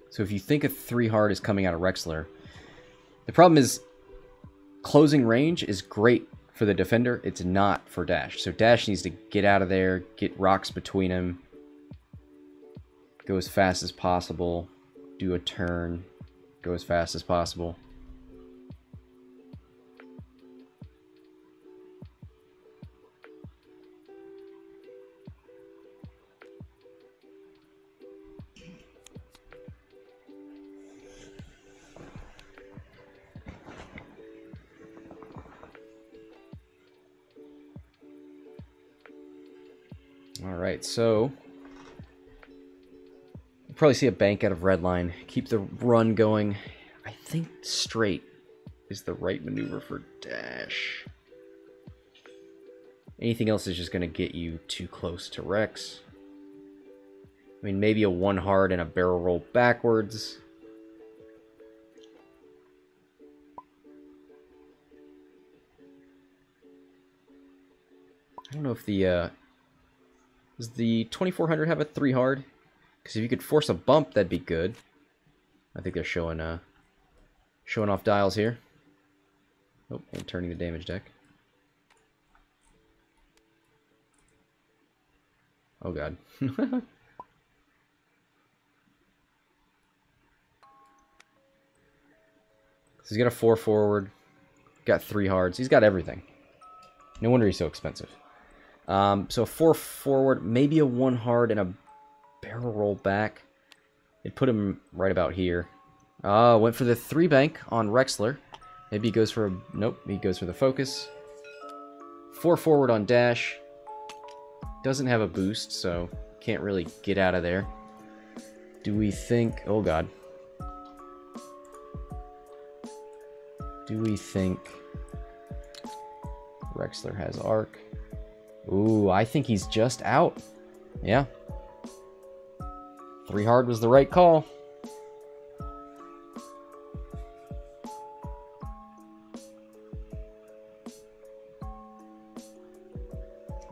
So if you think a 3 hard is coming out of Rexler, the problem is closing range is great for the defender. It's not for Dash. So Dash needs to get out of there, get rocks between him, go as fast as possible, do a turn, go as fast as possible. Alright, so you'll probably see a bank out of Redline. Keep the run going. I think straight is the right maneuver for Dash. Anything else is just going to get you too close to Rex. I mean, maybe a 1 hard and a barrel roll backwards. I don't know if the... Does the 2400 have a 3 hard? Because if you could force a bump, that'd be good. I think they're showing off dials here. Oh, and turning the damage deck. Oh god. So he's got a 4 forward, got 3 hards. He's got everything. No wonder he's so expensive. So a 4 forward, maybe a 1 hard and a barrel roll back. It put him right about here. Went for the 3 bank on Rexler. Maybe he goes for a... Nope, he goes for the focus. 4 forward on Dash. Doesn't have a boost, so can't really get out of there. Do we think... Oh god. Do we think Rexler has arc? Ooh, I think he's just out. Yeah. 3 hard was the right call.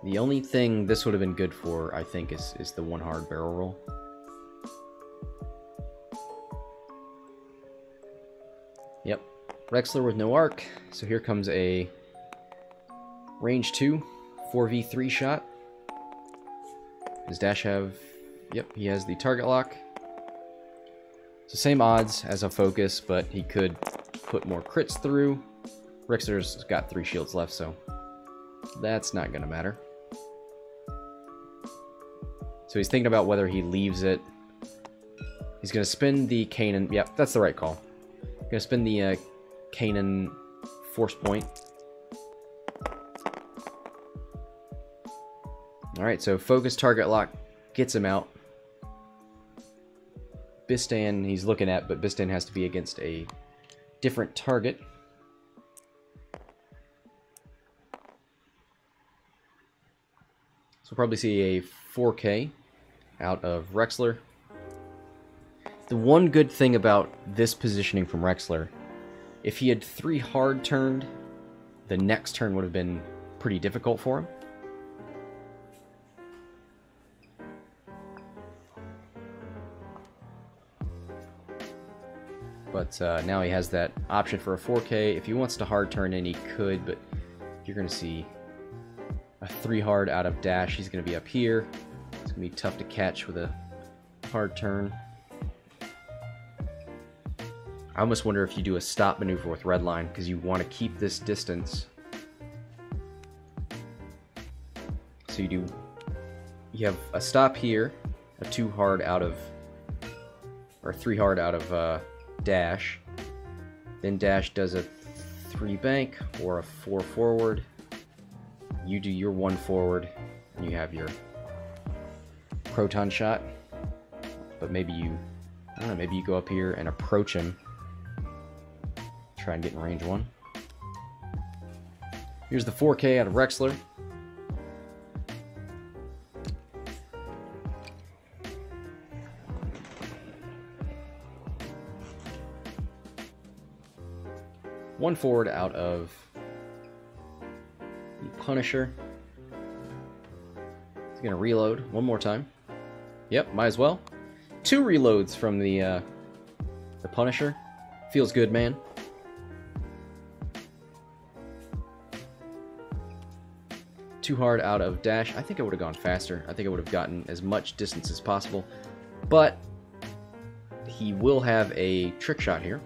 The only thing this would have been good for, I think, is the one hard barrel roll. Yep. Rexler with no arc, so here comes a range 2, 4v3 shot. Does Dash have... Yep, he has the target lock. So same odds as a focus, but he could put more crits through. Rexler's got 3 shields left, so that's not going to matter. So he's thinking about whether he leaves it. He's going to spin the Kanan. Yep, that's the right call. Going to spin the Kanan force point. Alright, so focus target lock gets him out. Bistan he's looking at, but Bistan has to be against a different target. So we'll probably see a 4K out of Rexler. The one good thing about this positioning from Rexler, if he had 3 hard turned, the next turn would have been pretty difficult for him. But now he has that option for a 4K. If he wants to hard turn in, he could, but you're going to see a 3 hard out of Dash. He's going to be up here. It's going to be tough to catch with a hard turn. I almost wonder if you do a stop maneuver with Redline, because you want to keep this distance. So you have a stop here, a 2 hard out of, or 3 hard out of Dash. Then Dash does a 3 bank or a 4 forward. You do your 1 forward, and you have your proton shot. But maybe you, I don't know, maybe you go up here and approach him. Try and get in range 1. Here's the 4K out of Rexler. One forward out of the Punisher. He's gonna reload one more time. Yep, might as well. 2 reloads from the Punisher. Feels good, man. Too hard out of Dash. I think I would have gone faster. I think I would have gotten as much distance as possible. But he will have a trick shot here.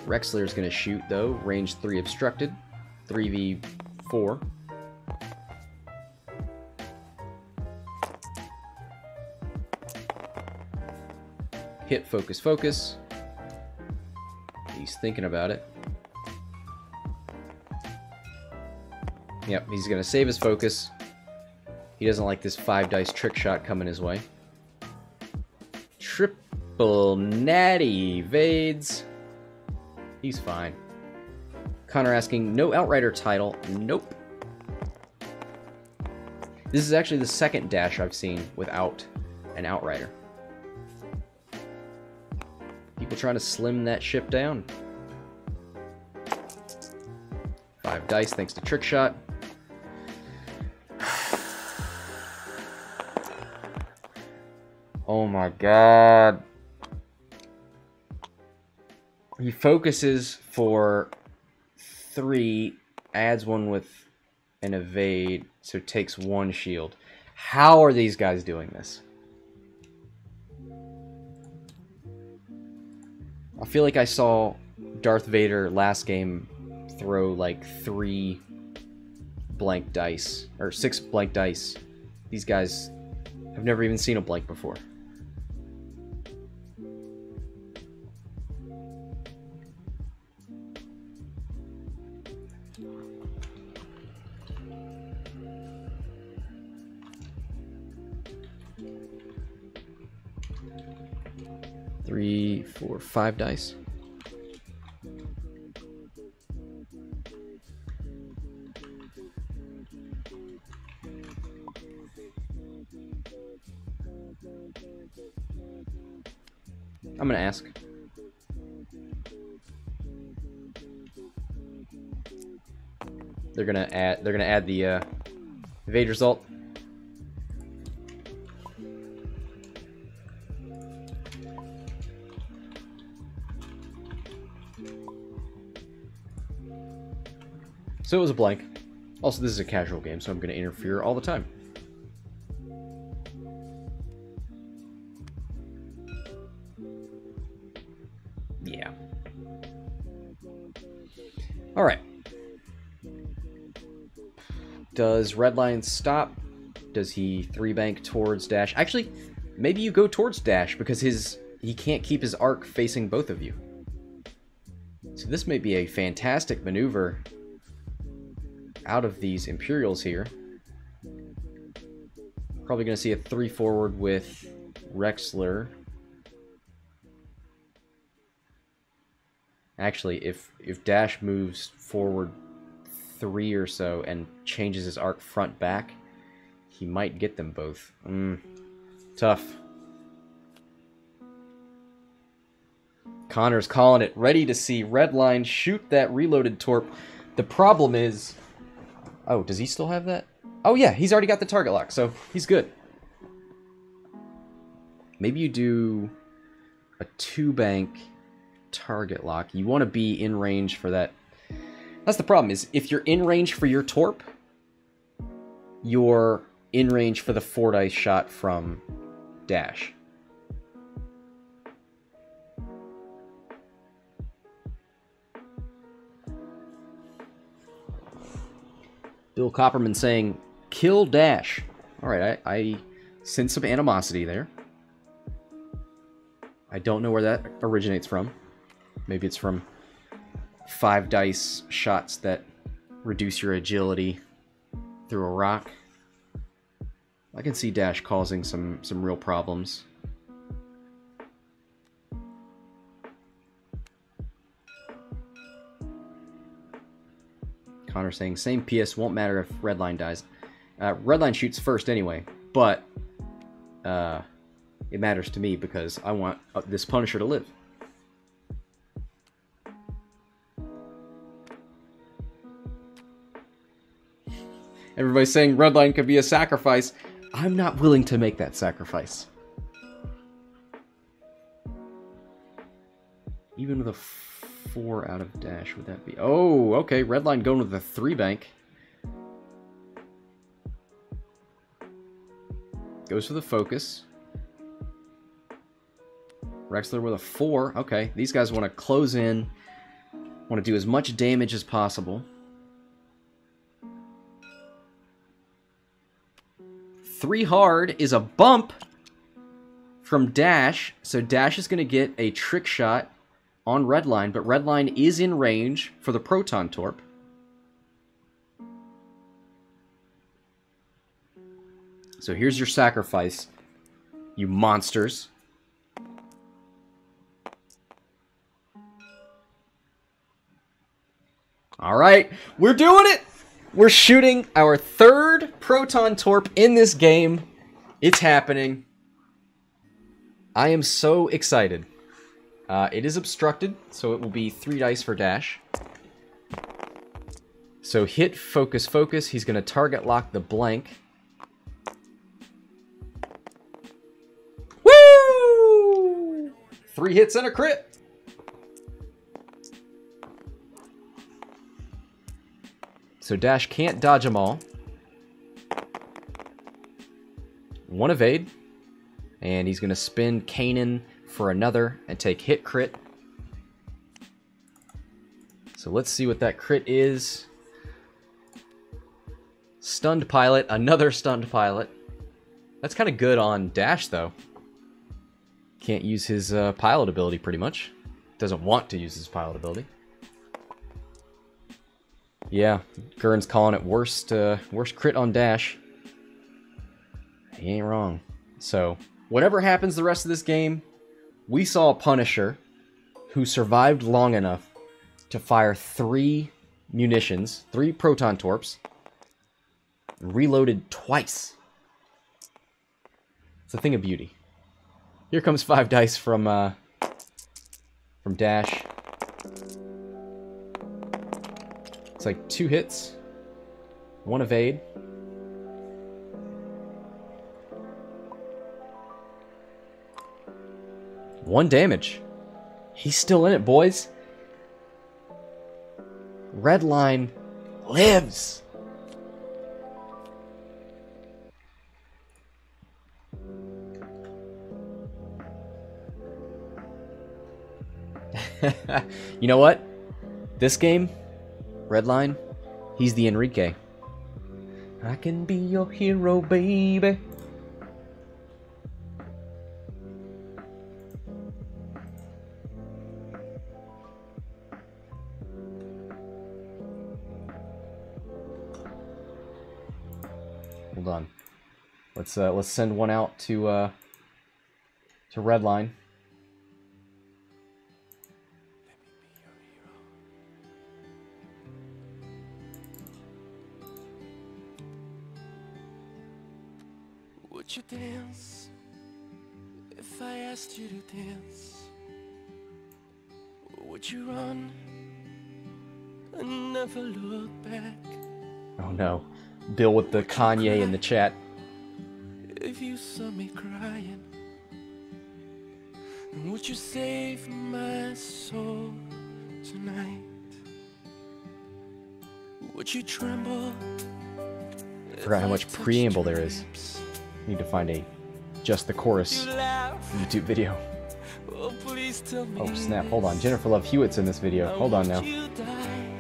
Rexler is going to shoot, though. Range 3 obstructed. 3v4. Hit, focus, focus. He's thinking about it. Yep, he's going to save his focus. He doesn't like this 5 dice trick shot coming his way. Triple natty evades. He's fine. Connor asking, no Outrider title. Nope. This is actually the second Dash I've seen without an Outrider. People trying to slim that ship down. 5 dice thanks to trick shot. Oh my god. He focuses for 3, adds 1 with an evade, so takes 1 shield. How are these guys doing this? I feel like I saw Darth Vader last game throw like 3 blank dice, or 6 blank dice. These guys have never even seen a blank before. Three, 4, 5 dice. I'm gonna ask. They're gonna add the evade result. So it was a blank. Also, this is a casual game, so I'm going to interfere all the time. Yeah. Alright. Does Redline stop? Does he 3-bank towards dash? Actually, maybe you go towards dash because he can't keep his arc facing both of you. So this may be a fantastic maneuver out of these Imperials here. Probably going to see a 3 forward with Rexler. Actually, if Dash moves forward 3 or so and changes his arc front back, he might get them both. Tough. Connor's calling it, ready to see Redline shoot that reloaded torp. The problem is... Oh, does he still have that? Oh yeah, he's already got the target lock, so he's good. Maybe you do a 2-bank target lock. You want to be in range for that. That's the problem, is if you're in range for your torp, you're in range for the 4-dice shot from dash. Bill Copperman saying, kill dash. Alright, I sense some animosity there. I don't know where that originates from. Maybe it's from 5-dice shots that reduce your agility through a rock. I can see dash causing some real problems. Connor saying, same PS, won't matter if Redline dies. Redline shoots first anyway, but it matters to me because I want this Punisher to live. Everybody's saying Redline could be a sacrifice. I'm not willing to make that sacrifice. Even with a 4 out of dash, would that be... Oh, okay, Redline going with the 3-bank. Goes for the focus. Rexler with a 4. Okay, these guys want to close in. Want to do as much damage as possible. 3 hard is a bump from Dash. So Dash is going to get a trick shot on Redline, but Redline is in range for the Proton Torp. So here's your sacrifice, you monsters. Alright, we're doing it! We're shooting our 3rd Proton Torp in this game. It's happening. I am so excited. It is obstructed, so it will be 3 dice for Dash. So hit, focus, focus. He's going to target lock the blank. Woo! 3 hits and a crit. So Dash can't dodge them all. 1 evade. And he's going to spin Kanan for another and take hit crit. So let's see what that crit is. Stunned pilot, another stunned pilot. That's kind of good on Dash though. Can't use his pilot ability pretty much. Doesn't want to use his pilot ability. Yeah, Gerns calling it worst crit on Dash. He ain't wrong. So, whatever happens the rest of this game, we saw a Punisher who survived long enough to fire 3 munitions, 3 Proton Torps, reloaded twice. It's a thing of beauty. Here comes 5 dice from Dash. It's like 2 hits. One evade. One damage. He's still in it, boys. Redline lives. You know what? This game, Redline, he's the Enrique. I can be your hero, baby. Hold on. Let's send one out to Redline. Would you dance if I asked you to dance? Or would you run and never look back? Oh no. Bill with the Kanye in the chat. If you saw me crying, would you save my soul tonight? Would you tremble? I forgot how much preamble there is. Need to find a just the chorus YouTube video. Oh, please tell me. Oh snap, hold on. Jennifer Love Hewitt's in this video. Hold on now. You die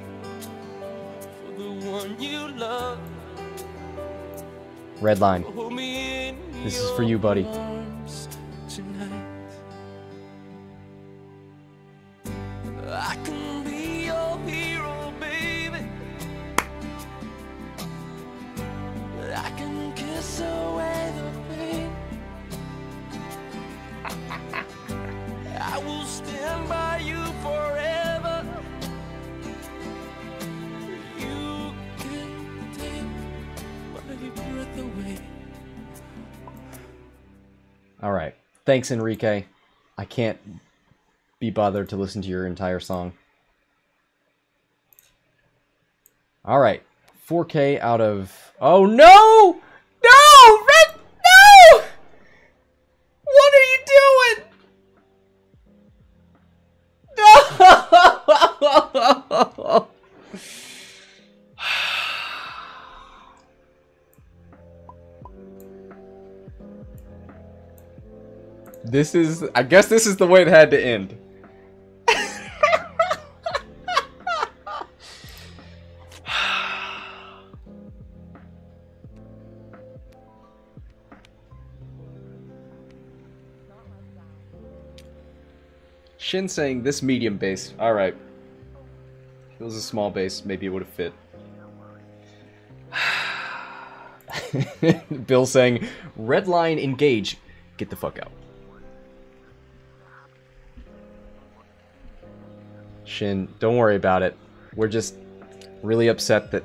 for the one you love. Redline. Hold me in This is for you, buddy. arms tonight. I can be your hero, baby. I can kiss away the pain. I will stand by you forever. You can take my breath away. Alright. Thanks, Enrique. I can't be bothered to listen to your entire song. Alright. 4K out of... Oh no! No! Red... No! What are you doing? No! This is... I guess this is the way it had to end. Shin saying this medium base. Alright. If it was a small base, maybe it would have fit. Bill saying, Redline engage. Get the fuck out. Shin, don't worry about it. We're just really upset that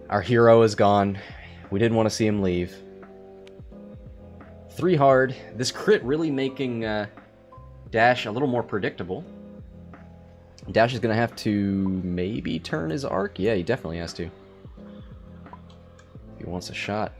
our hero is gone. We didn't want to see him leave. 3 hard. This crit really making Dash a little more predictable. Dash is going to have to maybe turn his arc. Yeah, he definitely has to. If he wants a shot.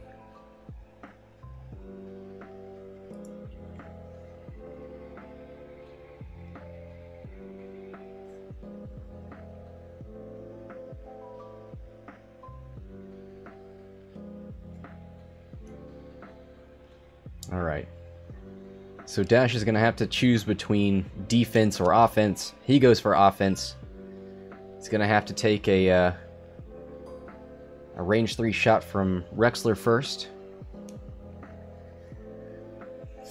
Alright. So Dash is going to have to choose between defense or offense. He goes for offense. He's going to have to take a range 3 shot from Rexler first.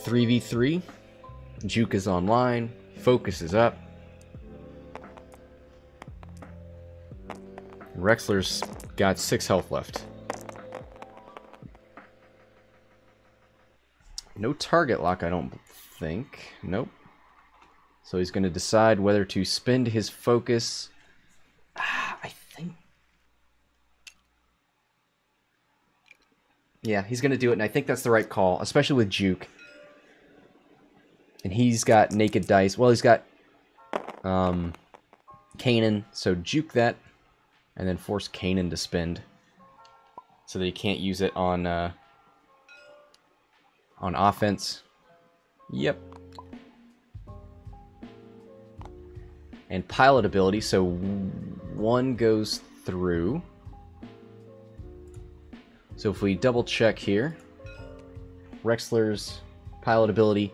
3v3. Juke is online. Focus is up. Rexler's got 6 health left. No target lock, I don't think. Nope. So he's going to decide whether to spend his focus. I think... Yeah, he's going to do it, and I think that's the right call, especially with Juke. And he's got naked dice. Well, he's got Kanan, so Juke that, and then force Kanan to spend. so that he can't use it on offense. Yep. And pilot ability, so one goes through. So if we double check here, Rexler's pilot ability,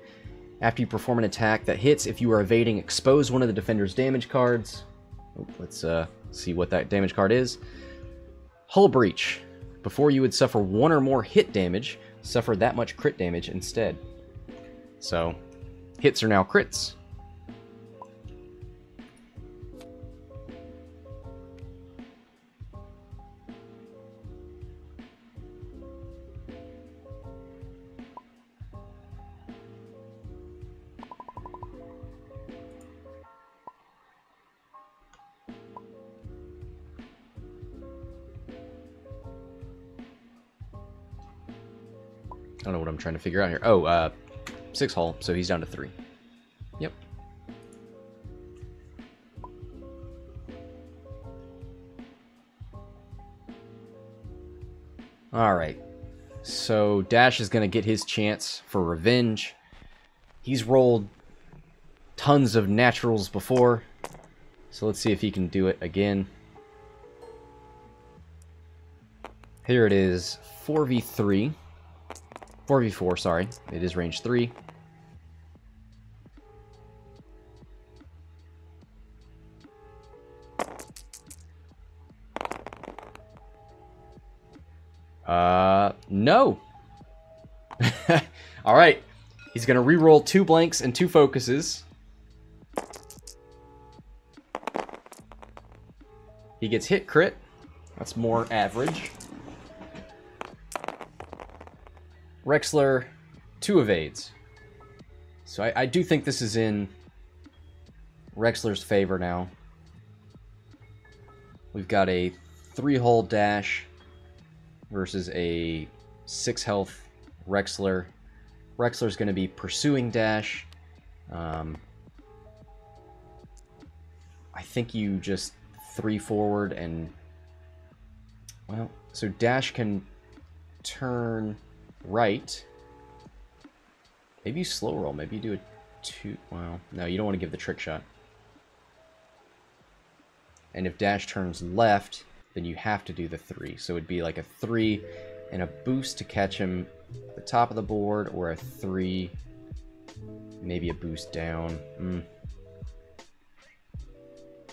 after you perform an attack that hits, if you are evading, expose one of the defender's damage cards. Let's see what that damage card is. Hull breach. Before you would suffer one or more hit damage, suffer that much crit damage instead. So, hits are now crits. I don't know what I'm trying to figure out here. Oh, 6 hull, so he's down to 3. Yep. Alright. So Dash is going to get his chance for revenge. He's rolled tons of naturals before, so let's see if he can do it again. Here it is, 4v3. 4v4, sorry. It is range 3. No. Alright. He's going to re-roll 2 blanks and 2 focuses. He gets hit crit. That's more average. Rexler, 2 evades. So I do think this is in Rexler's favor now. We've got a 3 hull Dash versus a 6 health Rexler. Rexler's going to be pursuing Dash. I think you just 3 forward and... Well, so Dash can turn right. Maybe you slow roll. Maybe you do a 2... Well, no, you don't want to give the trick shot. And if Dash turns left, then you have to do the 3. So it'd be like a 3 and a boost to catch him at the top of the board, or a 3, maybe a boost down.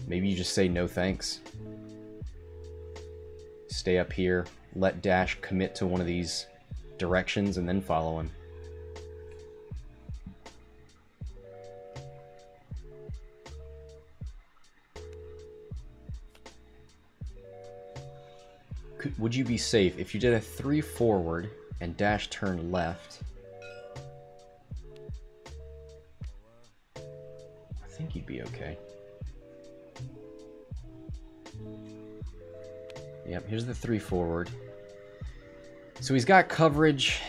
Maybe you just say no thanks. Stay up here, let Dash commit to one of these directions, and then follow him. Would you be safe if you did a 3 forward and Dash turned left? I think you'd be okay. Yep, here's the 3 forward. So he's got coverage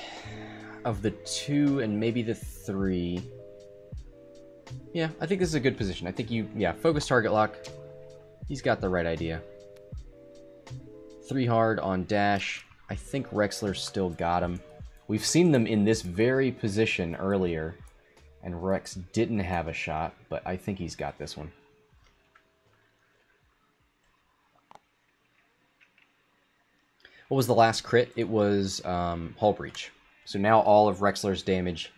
of the 2 and maybe the 3. Yeah, I think this is a good position. I think you, yeah, focus target lock. He's got the right idea. 3 hard on Dash. I think Rexler still got him. We've seen them in this very position earlier, and Rex didn't have a shot, but I think he's got this one. What was the last crit? It was Hull Breach. So now all of Rexler's damage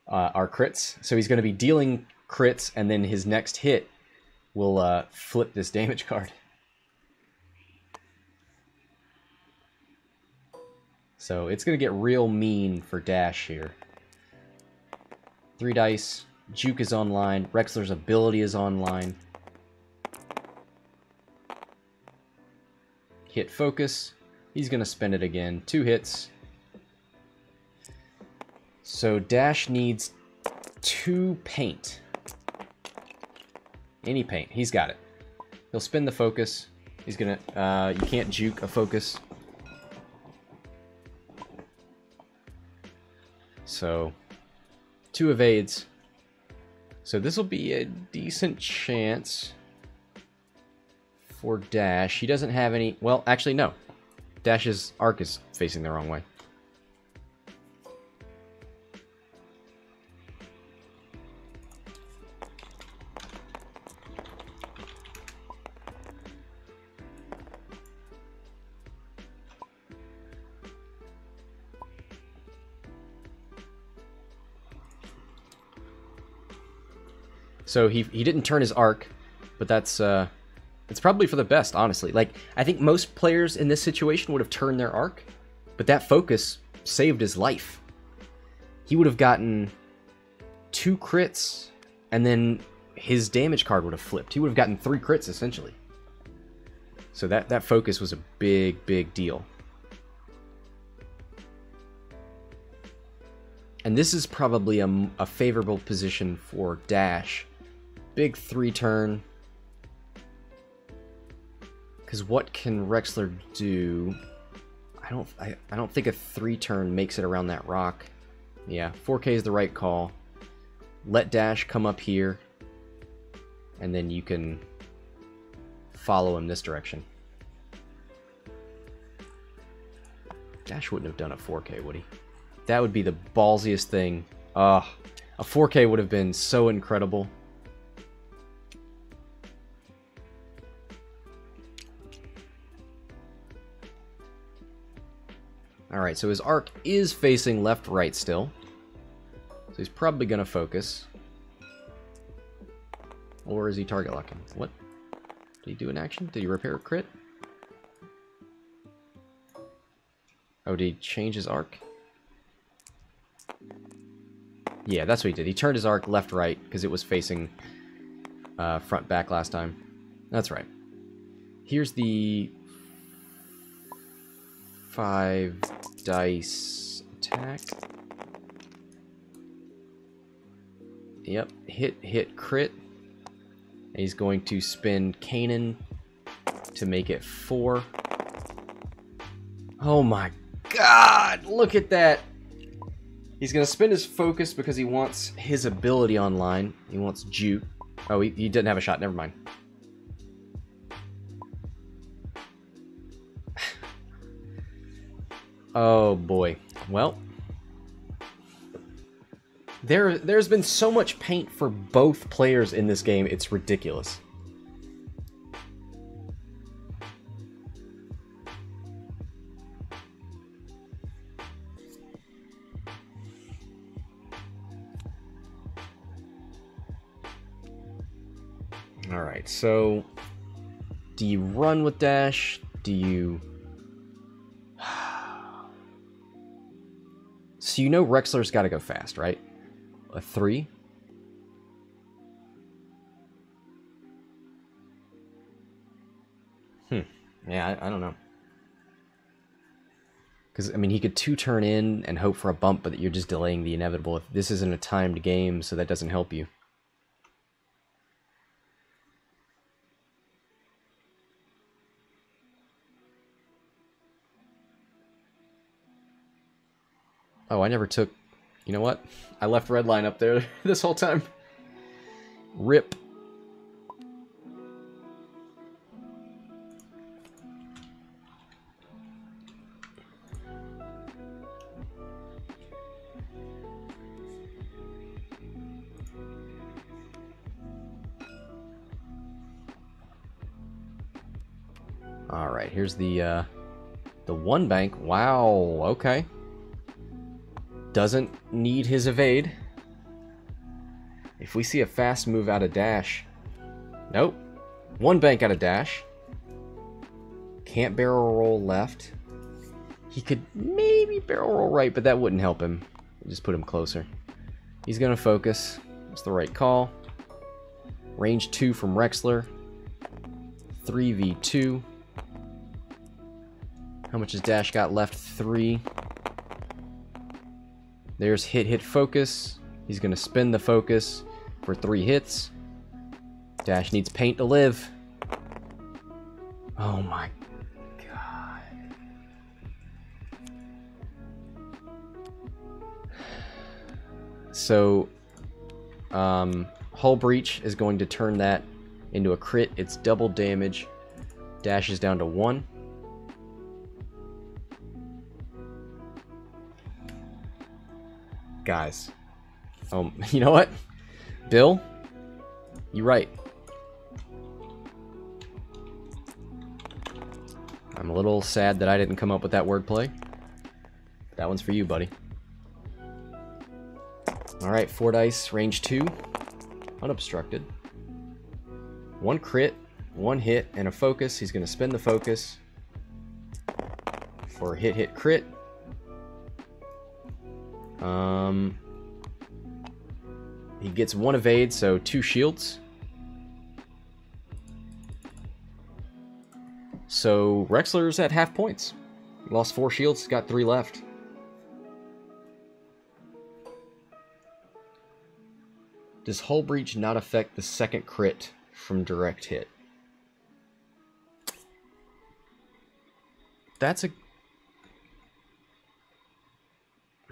are crits. So he's going to be dealing crits, and then his next hit will flip this damage card. So it's going to get real mean for Dash here. 3 dice. Juke is online. Rexler's ability is online. Hit focus. He's going to spend it again. 2 hits. So Dash needs 2 paint. Any paint. He's got it. He'll spin the focus. He's going to... you can't juke a focus. So, 2 evades. So this will be a decent chance for Dash. He doesn't have any... Well, actually, no. Dash's arc is facing the wrong way. So he didn't turn his arc, but that's it's probably for the best, honestly. Like, I think most players in this situation would have turned their arc, but that focus saved his life. He would have gotten 2 crits, and then his damage card would have flipped. He would have gotten 3 crits, essentially. So that focus was a big, big deal. And this is probably a favorable position for Dash. Big 3-turn. Because what can Rexler do? I don't think a 3-turn makes it around that rock. Yeah, 4K is the right call. Let Dash come up here. And then you can follow him this direction. Dash wouldn't have done a 4K, would he? That would be the ballsiest thing. A 4K would have been so incredible. Alright, so his arc is facing left-right still. So he's probably going to focus. Or is he target locking? What? Did he do an action? Did he repair a crit? Oh, did he change his arc? Yeah, that's what he did. He turned his arc left-right because it was facing front-back last time. That's right. Here's the 5 dice attack. Yep, hit, crit. And he's going to spin Kanan to make it 4. Oh my god, look at that. He's going to spend his focus because he wants his ability online. He wants Juke. Oh, he didn't have a shot. Never mind. Oh, boy. Well, there's been so much paint for both players in this game. It's ridiculous. Alright, so do you run with Dash? Do you... So you know Rexler's got to go fast, right? A 3? Yeah, I don't know. Because, I mean, he could 2-turn in and hope for a bump, but you're just delaying the inevitable. If this isn't a timed game, so that doesn't help you. Oh, I never took... You know what? I left Redline up there this whole time. RIP. Alright, here's the 1 bank. Wow, okay. Doesn't need his evade. If we see a fast move out of Dash... Nope. 1 bank out of Dash. Can't barrel roll left. He could maybe barrel roll right, but that wouldn't help him. Just put him closer. He's gonna focus. It's the right call. Range 2 from Rexler. 3v2. How much has Dash got left? 3. There's hit, focus. He's going to spin the focus for 3 hits. Dash needs paint to live. Oh my god. So, Hull Breach is going to turn that into a crit. It's double damage. Dash is down to 1. Guys. You know what? Bill, you're right. I'm a little sad that I didn't come up with that wordplay. That one's for you, buddy. Alright, 4 dice, range 2. Unobstructed. 1 crit, 1 hit, and a focus. He's going to spend the focus for hit, hit, crit. He gets 1 evade, so 2 shields. So Rexler's at half points. He lost 4 shields, he's got 3 left. Does Hull Breach not affect the second crit from direct hit? That's a...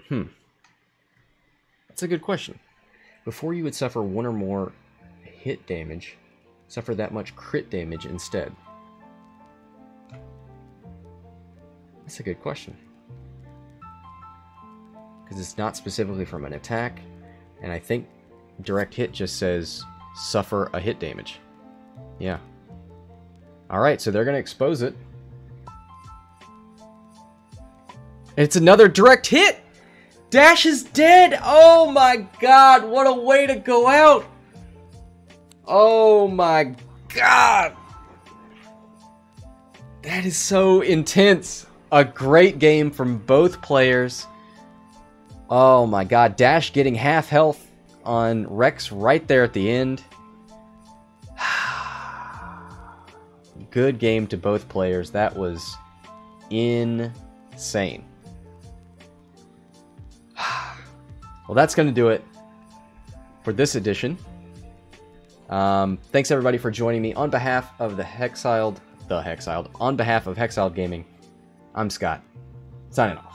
That's a good question. Before you would suffer 1 or more hit damage, suffer that much crit damage instead. That's a good question. Because it's not specifically from an attack, and I think direct hit just says suffer a hit damage. Yeah. Alright, so they're going to expose it. It's another direct hit! Dash is dead! Oh my god, what a way to go out! Oh my god! That is so intense. A great game from both players. Oh my god, Dash getting half health on Rex right there at the end. Good game to both players. That was insane. Well, that's going to do it for this edition. Thanks everybody for joining me on behalf of on behalf of Hexiled Gaming. I'm Scott, signing off.